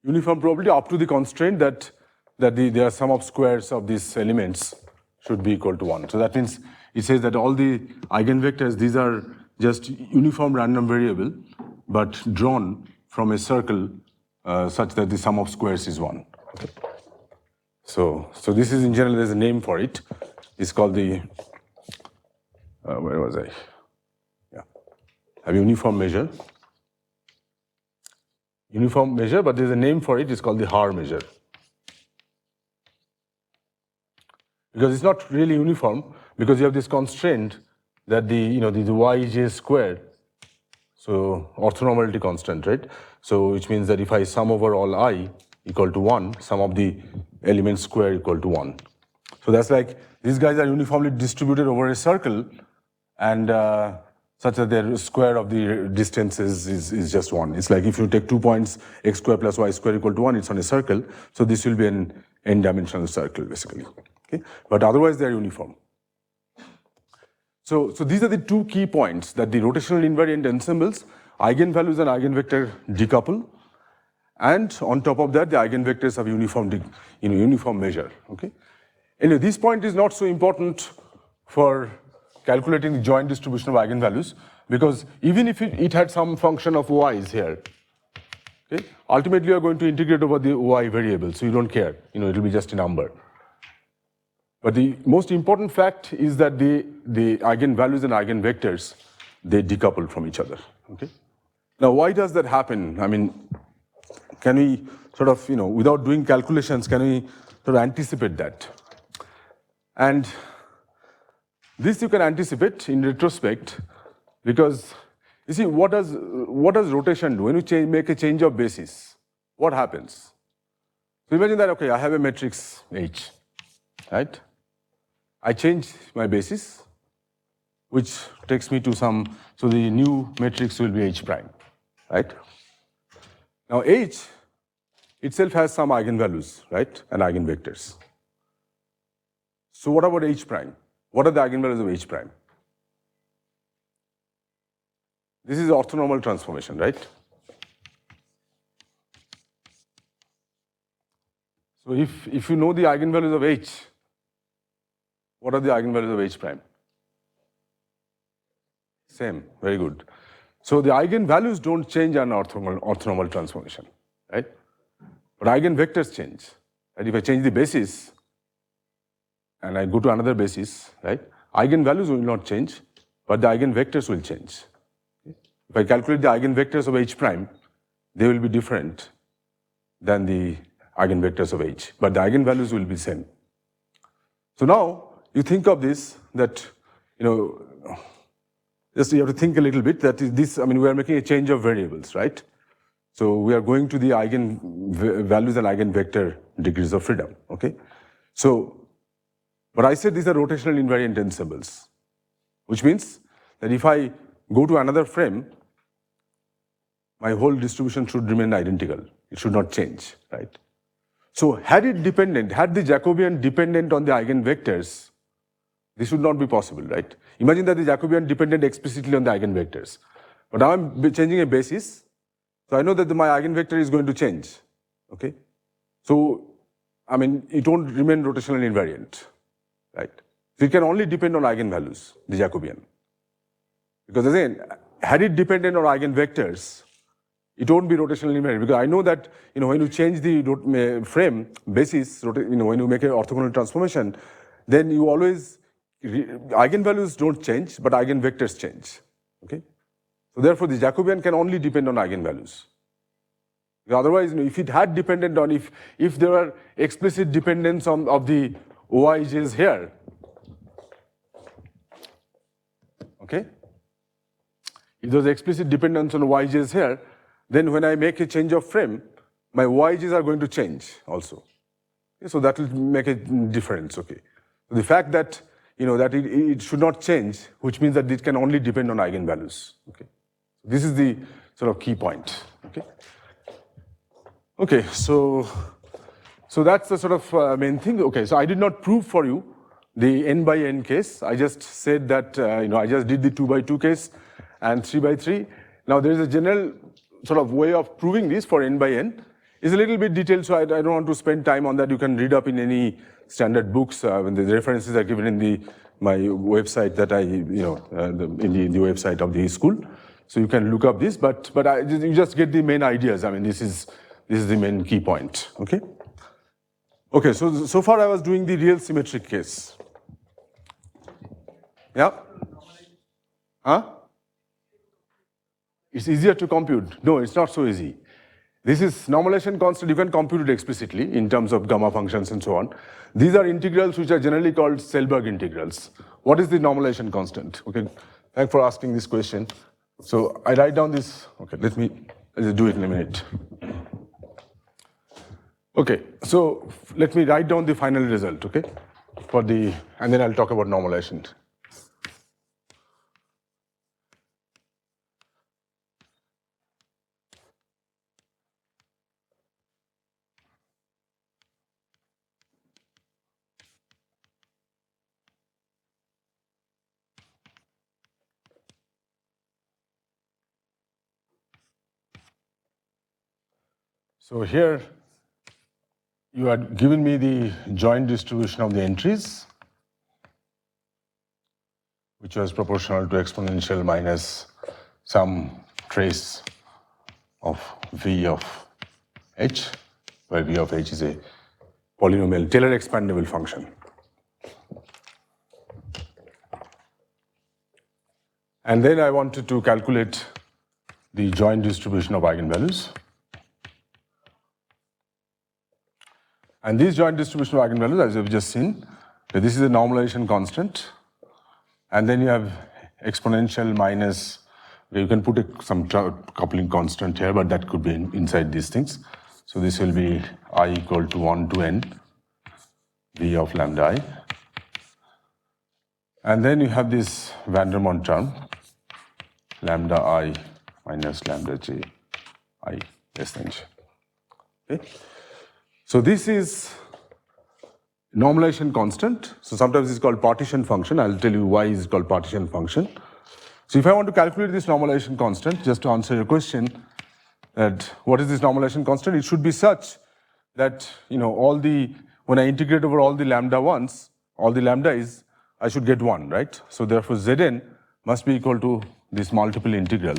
uniform probability up to the constraint that the sum of squares of these elements should be equal to 1. So that means it says that all the eigenvectors, these are just uniform random variable, but drawn from a circle such that the sum of squares is 1. Okay. So this is in general, there's a name for it. It's called the, where was I? Yeah, have uniform measure. Uniform measure, but there's a name for it, it's called the Haar measure. Because it's not really uniform, because you have this constraint that the Yj square, so orthonormality constant, right? So which means that if I sum over all I equal to 1, sum of the elements square equal to 1. So that's like, these guys are uniformly distributed over a circle, and such that their square of the distances is just 1. It's like if you take 2 points, x square plus y square equal to 1, it's on a circle. So this will be an n-dimensional circle, basically. Okay? But otherwise, they are uniform. So these are the two key points, that the rotational invariant ensembles, eigenvalues and eigenvector decouple, and on top of that, the eigenvectors have uniform measure. Okay? Anyway, this point is not so important for calculating the joint distribution of eigenvalues, because even if it had some function of y's here, okay, ultimately you are going to integrate over the y variable, so you don't care, it will be just a number. But the most important fact is that the eigenvalues and eigenvectors, they decouple from each other. Okay? Now, why does that happen? I mean, can we sort of, without doing calculations, can we sort of anticipate that? And this you can anticipate in retrospect, because you see, what does rotation do? When you make a change of basis, what happens? So imagine that, okay, I have a matrix H, right? I change my basis, which takes me to so the new matrix will be H prime, right? Now H itself has some eigenvalues, right, and eigenvectors. So what about H prime? What are the eigenvalues of H prime? This is orthonormal transformation, right? So if you know the eigenvalues of H, what are the eigenvalues of H prime? Same, very good. So the eigenvalues don't change on orthonormal transformation, right? But eigenvectors change. Right? If I change the basis and I go to another basis, right? Eigenvalues will not change, but the eigenvectors will change. if I calculate the eigenvectors of H prime, they will be different than the eigenvectors of H, but the eigenvalues will be same. So now you think of this, that, just you have to think a little bit that this, we are making a change of variables, right? So we are going to the eigenvalues and eigenvector degrees of freedom, okay? So, but I said these are rotational invariant ensembles, which means that if I go to another frame, my whole distribution should remain identical. It should not change, right? So had the Jacobian dependent on the eigenvectors, this would not be possible, right? Imagine that the Jacobian depended explicitly on the eigenvectors. But now I'm changing a basis, so I know that my eigenvector is going to change, okay? So, it won't remain rotationally invariant, right? So it can only depend on eigenvalues, the Jacobian. Because again, had it depended on eigenvectors, it won't be rotationally invariant, because I know that when you change the frame basis, when you make an orthogonal transformation, then you always eigenvalues don't change, but eigenvectors change. Okay, so therefore the Jacobian can only depend on eigenvalues. Otherwise, if it had depended on if there are explicit dependence of the OIJs here, okay, if there's explicit dependence on OIJs here, then when I make a change of frame, my OIJs are going to change also. Okay, so that will make a difference. Okay, so the fact that that it should not change, which means that it can only depend on eigenvalues. Okay, this is the sort of key point. Okay. Okay, so that's the sort of main thing. Okay, so I did not prove for you the n by n case. I just said that I just did the 2 by 2 case and 3 by 3. Now there is a general sort of way of proving this for n by n. It's a little bit detailed, so I don't want to spend time on that. You can read up in any standard books when the references are given in my website that in the website of the school. So you can look up this, but you just get the main ideas. This is the main key point. Okay. Okay. So far I was doing the real symmetric case. Yeah. Huh? It's easier to compute. No, it's not so easy. This is normalization constant. You can compute it explicitly in terms of gamma functions and so on. These are integrals which are generally called Selberg integrals. What is the normalization constant? Okay, thanks for asking this question. So I write down this. Okay, let me do it in a minute. Okay, so let me write down the final result. Okay, and then I'll talk about normalization. So here, you had given me the joint distribution of the entries, which was proportional to exponential minus some trace of V of H, where V of H is a polynomial Taylor expandable function. And then I wanted to calculate the joint distribution of eigenvalues. And this joint distribution of eigenvalues, as you've just seen, this is a normalization constant. And then you have exponential minus, you can put some coupling constant here, but that could be inside these things. So this will be I equal to 1 to n, V of lambda I. And then you have this Vandermonde term, lambda I minus lambda j I less than j. Okay? So this is normalization constant. So sometimes it's called partition function. I'll tell you why it's called partition function. So if I want to calculate this normalization constant, just to answer your question, that what is this normalization constant? It should be such that when I integrate over all the lambda ones, all the lambda is, I should get 1, right? So therefore Zn must be equal to this multiple integral.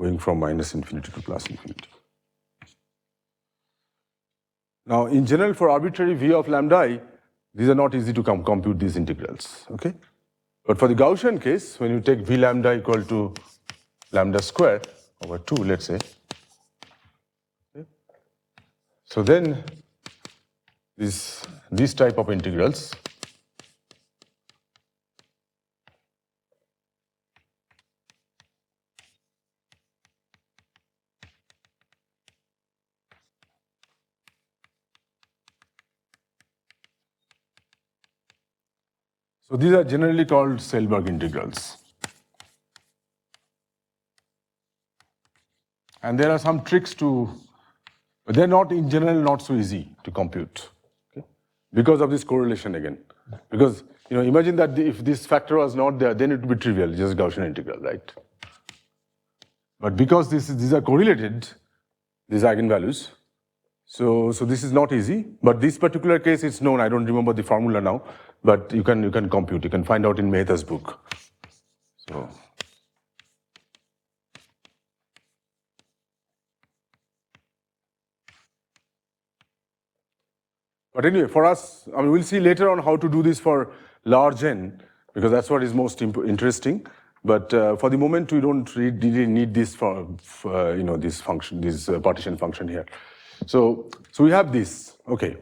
going from minus infinity to plus infinity. Now, in general, for arbitrary v of lambda I, these are not easy to compute these integrals, okay? But for the Gaussian case, when you take v lambda equal to lambda square over 2, let's say, okay? So then these type of integrals so these are generally called Selberg integrals. And there are some tricks but they're not in general not so easy to compute, okay? Because of this correlation again. Because imagine that if this factor was not there, then it would be trivial, just Gaussian integral, right? But because these are correlated, these eigenvalues, so this is not easy. But this particular case is known. I don't remember the formula now, but you can compute. You can find out in Mehta's book. So. But anyway, for us, we'll see later on how to do this for large n, because that's what is most interesting. But for the moment, we don't really need this for this function, this partition function here. So we have this. Okay.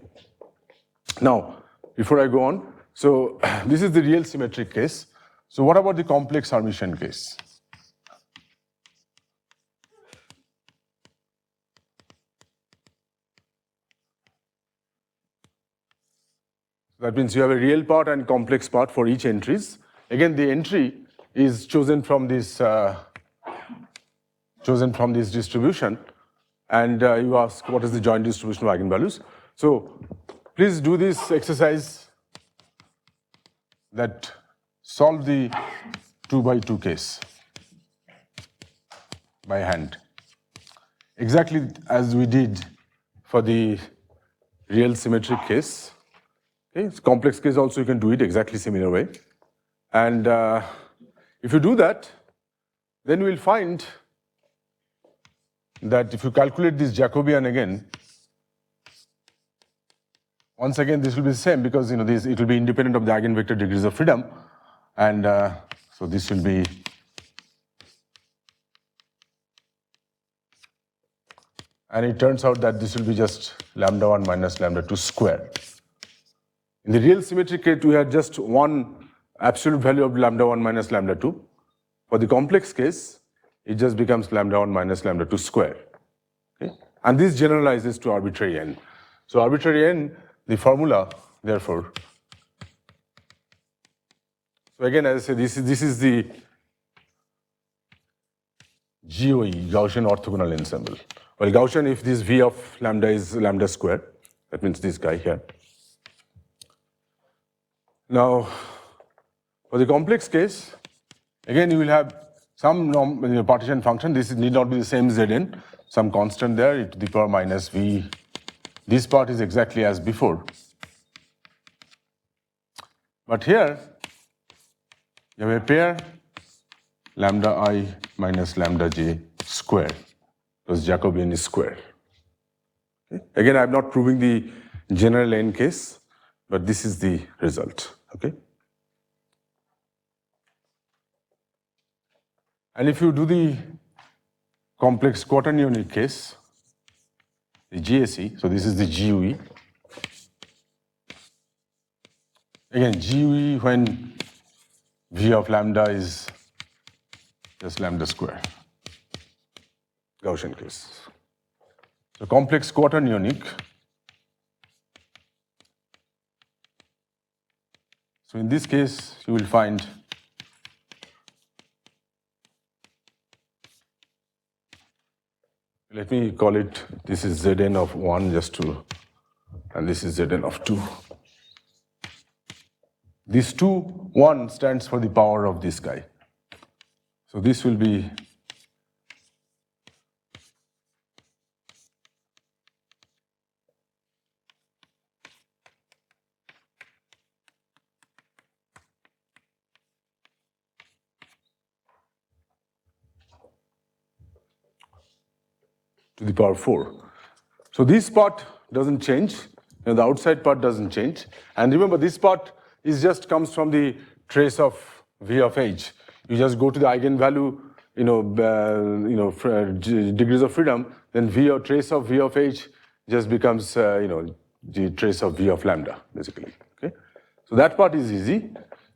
Now, before I go on, so this is the real symmetric case. So what about the complex Hermitian case? That means you have a real part and complex part for each entries. Again, the entry is chosen from this distribution, and you ask what is the joint distribution of eigenvalues. So please do this exercise, that solve the 2 by 2 case by hand, exactly as we did for the real symmetric case. Okay, it's complex case also you can do it exactly similar way. And if you do that, then we'll find that if you calculate this Jacobian again, once again this will be the same, because it will be independent of the eigenvector degrees of freedom, and so this will be and it turns out that this will be just lambda 1 minus lambda 2 square. In the real symmetric case, we had just one absolute value of lambda 1 minus lambda 2. For the complex case, it just becomes lambda 1 minus lambda 2 square. Okay? And this generalizes to arbitrary n. So arbitrary n, the formula, therefore. So again, as I say, this is the GOE, Gaussian orthogonal ensemble. Well, Gaussian, if this V of lambda is lambda square, that means this guy here. Now, for the complex case, again, you will have some partition function. This need not be the same Zn, some constant there, e to the power minus V. This part is exactly as before. But here, you have a pair lambda I minus lambda j square, because Jacobian is square. Okay? Again, I'm not proving the general n case, but this is the result. Okay? And if you do the complex quaternionic case, the GAC, so this is the GUE. Again, GUE when V of lambda is just lambda square, Gaussian case. So complex quaternionic. So in this case, you will find let me call it, this is Zn of 1 just to, and this is Zn of 2. This 2, 1 stands for the power of this guy. So this will be to the power 4. So this part doesn't change, and the outside part doesn't change. And remember, this part is just comes from the trace of V of h. You just go to the eigenvalue, degrees of freedom, then V or trace of V of h just becomes, the trace of V of lambda, basically. Okay, so that part is easy.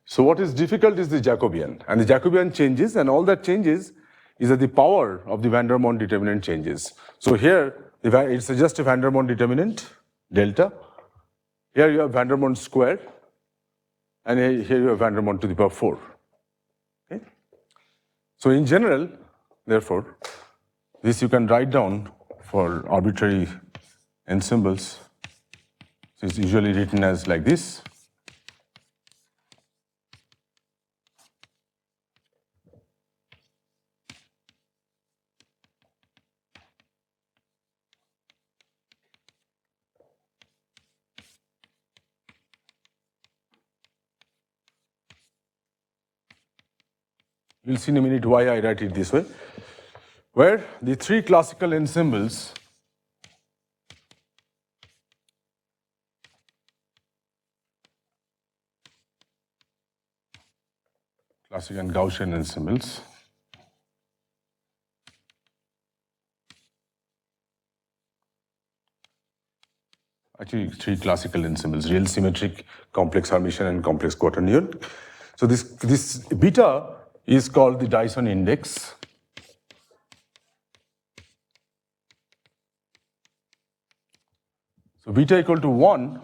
So what is difficult is the Jacobian, and the Jacobian changes, and all that changes is that the power of the van der Monde determinant changes. So here, it's just a van der Monde determinant, delta. Here you have van der Monde square, and here you have van der Monde to the power 4. Okay? So in general, therefore, this you can write down for arbitrary ensembles. So it's usually written as like this. We'll see in a minute why I write it this way, where the three classical ensembles classical and Gaussian ensembles actually three classical ensembles, real symmetric, complex Hermitian, and complex Quaternionic. So this beta is called the Dyson index. So beta equal to 1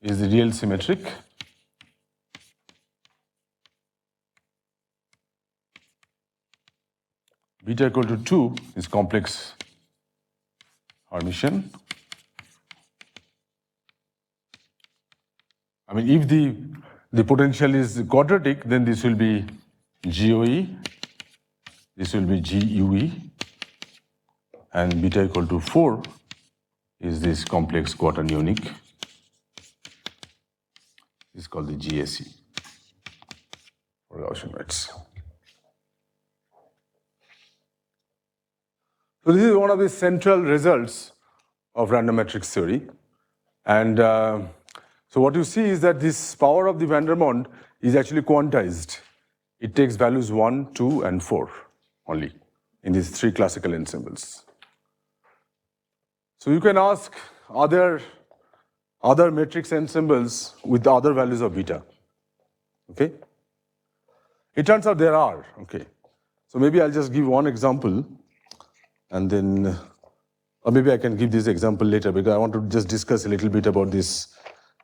is the real symmetric. Beta equal to 2 is complex Hermitian. I mean, if the potential is quadratic, then this will be GOE, this will be GUE, and beta equal to 4 is this complex quaternionic. This is called the GSE for Gaussian weights. So this is one of the central results of random matrix theory, and so what you see is that this power of the van der Monde is actually quantized. It takes values 1, 2, and 4 only in these three classical ensembles. So you can ask, are there other matrix ensembles with other values of beta? Okay? It turns out there are. Okay. So maybe I'll just give one example, and then, or maybe I can give this example later because I want to just discuss a little bit about this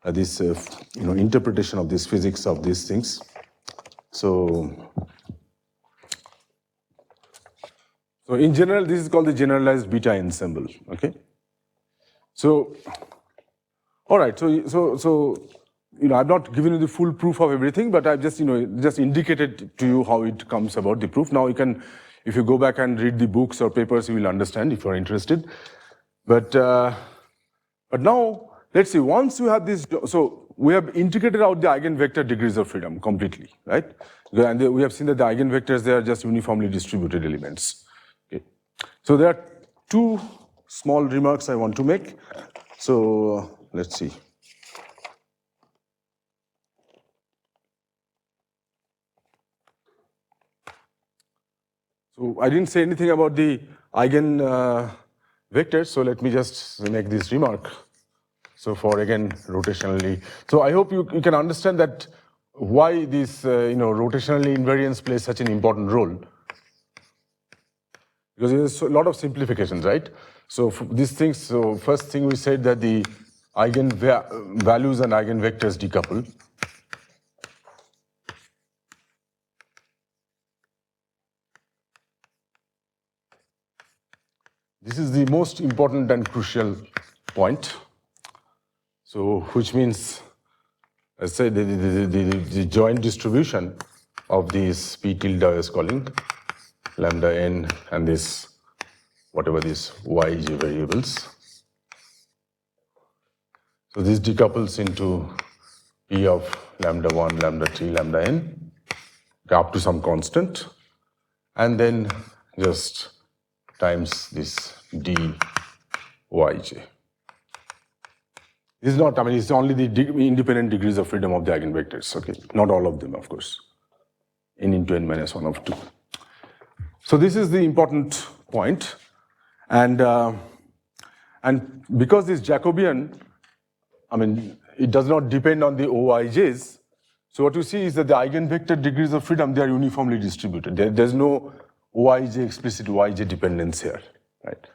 interpretation of this physics of these things. So in general, this is called the generalized beta ensemble. Okay. So, all right. So I've not given you the full proof of everything, but I've just just indicated to you how it comes about the proof. Now you can, if you go back and read the books or papers, you will understand if you're interested. But now. Let's see, once you have this, so we have integrated out the eigenvector degrees of freedom completely, right? And we have seen that the eigenvectors, they are just uniformly distributed elements. Okay. So there are two small remarks I want to make. So let's see. So I didn't say anything about the eigenvectors, so let me just make this remark. So for, again, rotationally. So I hope you can understand that why this, rotationally invariance plays such an important role. Because there's a lot of simplifications, right? So for these things, so first thing we said that the eigenvalues and eigenvectors decouple. This is the most important and crucial point. So, which means, let's say the joint distribution of these P tilde is calling lambda n and this, whatever these yj variables. So this decouples into P of lambda 1, lambda 3, lambda n, up to some constant, and then just times this dyj. This is not, I mean, it's only the independent degrees of freedom of the eigenvectors, okay? Not all of them, of course. N into n minus 1 of 2. So this is the important point. And because this Jacobian, I mean, it does not depend on the OIJs, so what you see is that the eigenvector degrees of freedom, they are uniformly distributed. There's no OIJ, explicit OIJ dependence here, right?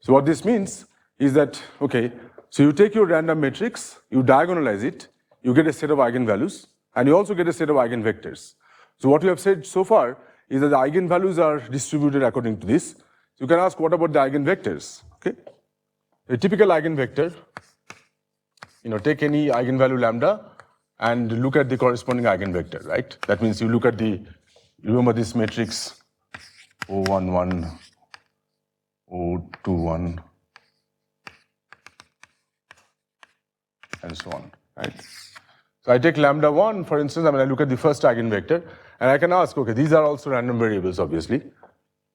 So what this means is that, okay, so you take your random matrix, you diagonalize it, you get a set of eigenvalues, and you also get a set of eigenvectors. So what we have said so far is that the eigenvalues are distributed according to this. So you can ask, what about the eigenvectors? Okay, a typical eigenvector, take any eigenvalue lambda and look at the corresponding eigenvector, right? That means you look at remember this matrix O11, O21, and so on, right? So I take lambda 1, for instance, I look at the first eigenvector, and I can ask, okay, these are also random variables, obviously,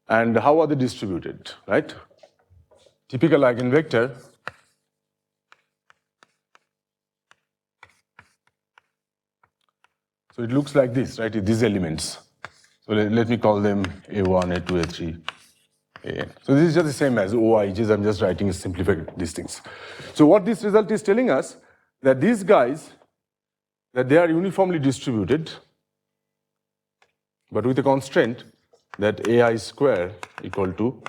and how are they distributed, right? Typical eigenvector so it looks like this, right? These elements. So let me call them A1, A2, A3, AN. So this is just the same as OIJs. I'm just writing simplified these things. So what this result is telling us, that these guys, that they are uniformly distributed, but with a constraint that AI square equal to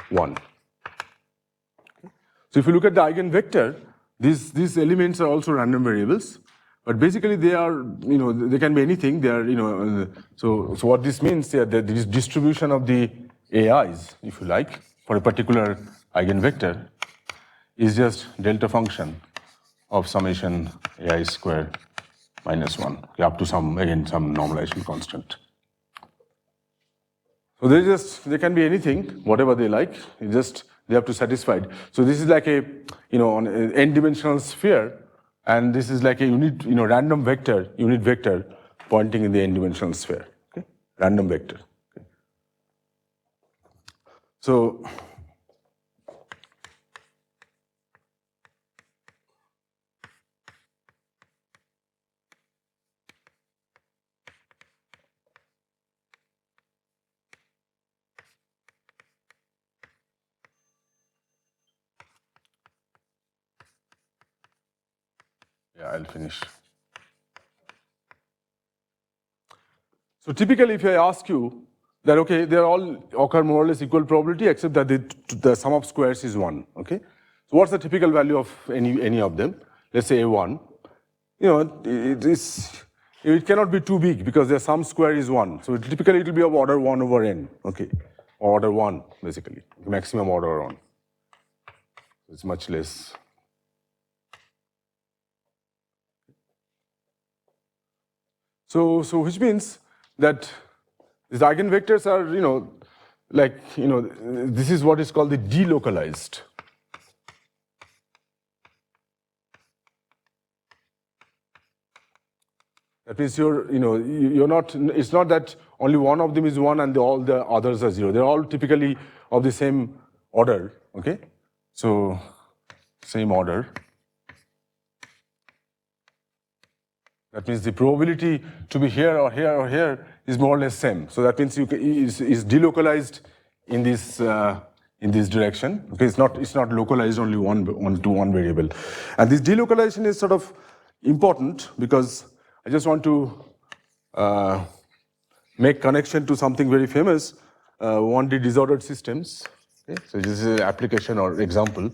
1. So if you look at the eigenvector, these elements are also random variables, but basically they are, they can be anything. They are, so what this means is that this distribution of the AIs, if you like, for a particular eigenvector is just delta function of summation AI square minus 1, up to some normalization constant. So they can be anything, whatever they like. They have to satisfy it. So this is like a, on an n-dimensional sphere, and this is like a random vector, unit vector pointing in the n-dimensional sphere. Okay? Random vector. Okay? So I'll finish. So typically, if I ask you that, okay, they all occur more or less equal probability, except that the sum of squares is 1. Okay. So what's the typical value of any of them? Let's say A1. It cannot be too big because the sum square is 1. So typically, it will be of order 1 over n. Okay, or order 1 basically, maximum order 1. It's much less. So which means that these eigenvectors are, this is what is called the delocalized. That means you're not, it's not that only one of them is 1 and all the others are 0. They're all typically of the same order, okay? So, same order. That means the probability to be here or here or here is more or less same. So that means is delocalized in this direction. Okay, it's not localized only to one variable, and this delocalization is sort of important because I just want to make connection to something very famous, 1D disordered systems. Okay, so this is an application or example.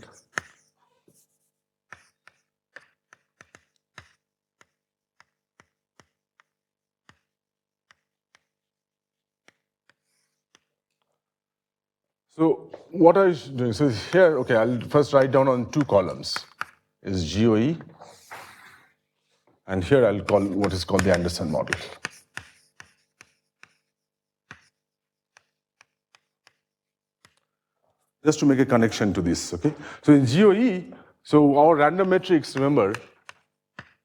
So what I was doing, so here, okay, I'll first write down on 2 columns is GOE, and here I'll call what is called the Anderson model. Just to make a connection to this, okay? So in GOE, so our random matrix, remember,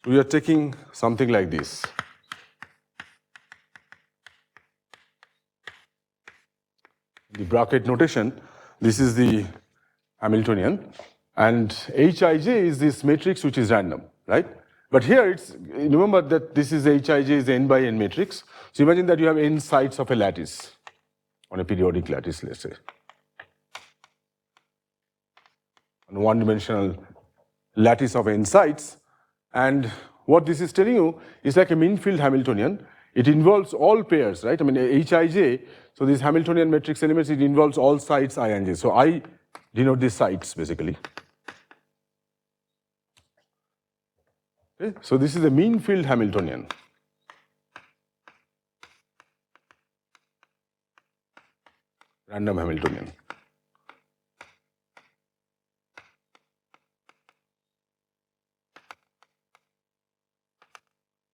we are taking something like this. the bracket notation, this is the Hamiltonian, and Hij is this matrix which is random, right? But here it's, remember that this is Hij is n by n matrix. So imagine that you have n sides of a lattice, on a periodic lattice, let's say. On a one-dimensional lattice of n sides. And what this is telling you is like a mean-field Hamiltonian. It involves all pairs, right? I mean, Hij, so these Hamiltonian matrix elements, it involves all sides I and j. So I denote these sides, basically. Okay? So this is a mean-field Hamiltonian. Random Hamiltonian.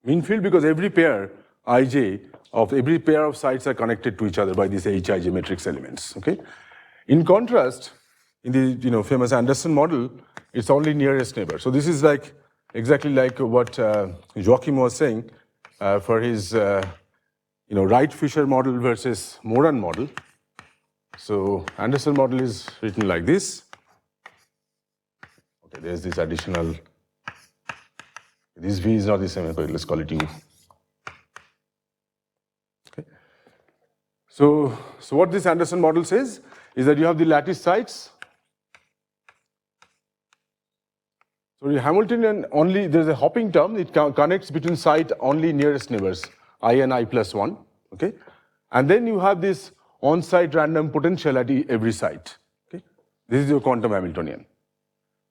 Mean field because every pair Ij of every pair of sides are connected to each other by these Hij matrix elements. Okay. In contrast, in the famous Anderson model, it's only nearest neighbor. So this is like exactly like what Joachim was saying for his Wright-Fisher model versus Moran model. So Anderson model is written like this. Okay, there's this additional. This V is not the same, let's call it U. Okay. So what this Anderson model says is that you have the lattice sides. So the Hamiltonian only, there's a hopping term, it connects between side only nearest neighbors, I and I plus 1. Okay. And then you have this on-site random potential at every site. Okay. This is your quantum Hamiltonian.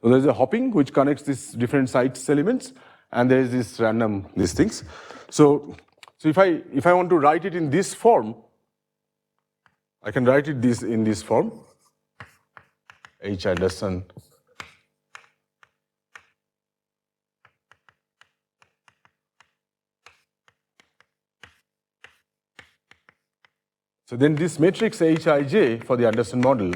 So there's a hopping which connects these different sites elements. And there is this random, these things. So if I want to write it in this form, I can write it in this form. H Anderson. So then this matrix Hij for the Anderson model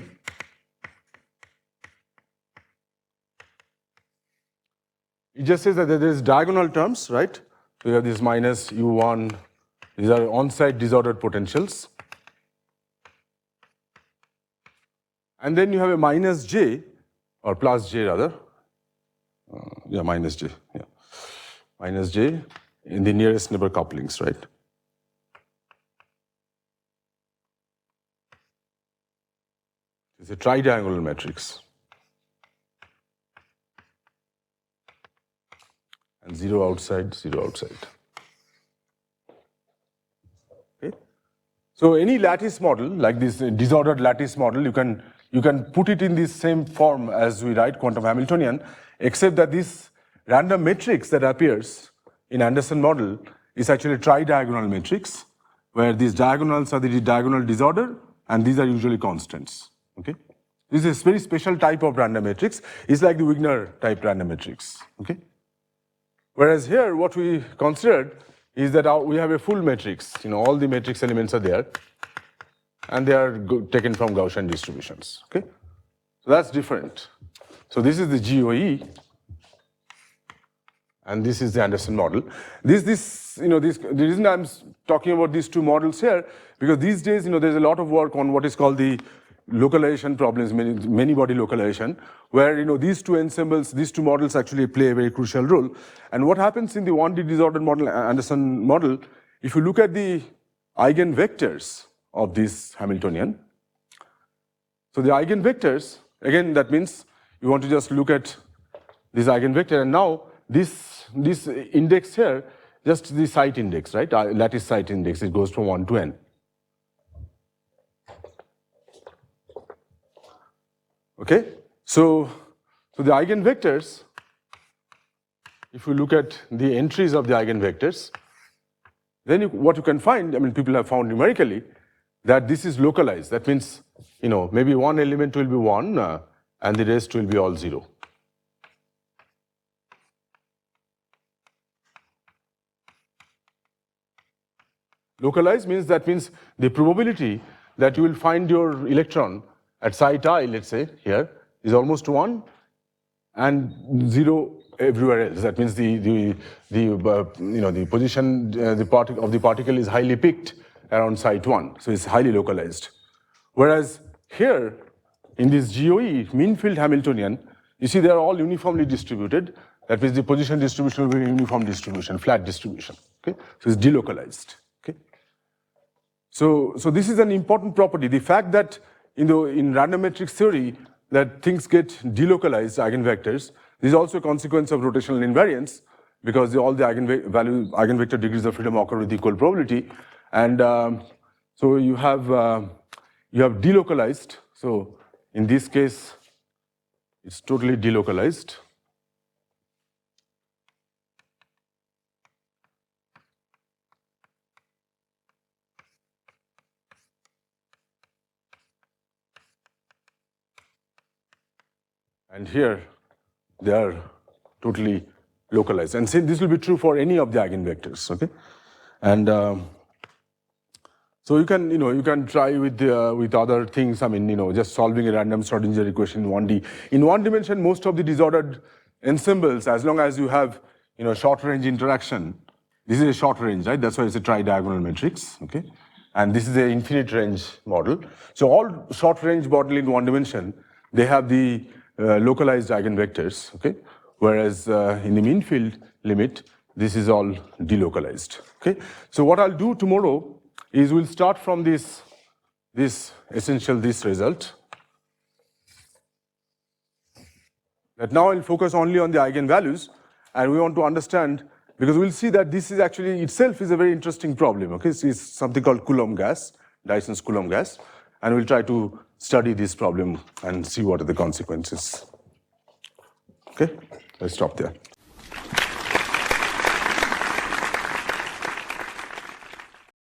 it just says that there is diagonal terms, right? So you have this minus U1, these are on-site disordered potentials. And then you have a minus J, or plus J rather. Minus J, yeah. Minus J in the nearest neighbor couplings, right? It's a tridiagonal matrix. And 0 outside, 0 outside. Okay. So any lattice model, like this disordered lattice model, you can put it in this same form as we write quantum Hamiltonian, except that this random matrix that appears in Anderson model is actually a tridiagonal matrix, where these diagonals are the diagonal disorder, and these are usually constants. Okay. This is a very special type of random matrix. It's like the Wigner type random matrix. Okay. Whereas here, what we considered is that we have a full matrix. All the matrix elements are there, and they are taken from Gaussian distributions. Okay, so that's different. So this is the GOE, and this is the Anderson model. The reason I'm talking about these two models here, because these days, there's a lot of work on what is called the localization problems, many body localization, where these two ensembles, these two models actually play a very crucial role. And what happens in the 1D disordered model, Anderson model, if you look at the eigenvectors of this Hamiltonian, so the eigenvectors, again, that means you want to just look at this eigenvector, and now this index here, just the site index, right? Lattice site index, it goes from 1 to n. Okay, so the eigenvectors, if you look at the entries of the eigenvectors, then what you can find, people have found numerically that this is localized. That means, maybe one element will be 1 and the rest will be all 0. Localized means the probability that you will find your electron at site I, let's say, here, is almost 1 and 0 everywhere else. That means the position of the particle is highly picked around site 1, so it's highly localized. Whereas here, in this GOE, mean field Hamiltonian, you see they are all uniformly distributed. That means the position distribution will be a uniform distribution, flat distribution. Okay? So it's delocalized. Okay? So this is an important property. The fact that in random matrix theory that things get delocalized, eigenvectors, this is also a consequence of rotational invariance because all the eigenvector degrees of freedom occur with equal probability. And so you have delocalized. So in this case, it's totally delocalized. And here, they are totally localized. And say this will be true for any of the eigenvectors, okay? And so you can try with other things. I mean, just solving a random Schrodinger equation in 1D. In one dimension, most of the disordered ensembles, as long as you have short range interaction, this is a short range, right? That's why it's a tri-diagonal matrix, okay? And this is an infinite range model. So all short range model in one dimension, they have the localized eigenvectors, okay? Whereas in the mean field limit, this is all delocalized, okay? So what I'll do tomorrow is we'll start from this result. That now I'll focus only on the eigenvalues, and we want to understand, because we'll see that this is actually itself is a very interesting problem, okay? So it's something called Coulomb gas, Dyson's Coulomb gas, and we'll try to study this problem and see what are the consequences. Okay, let's stop there.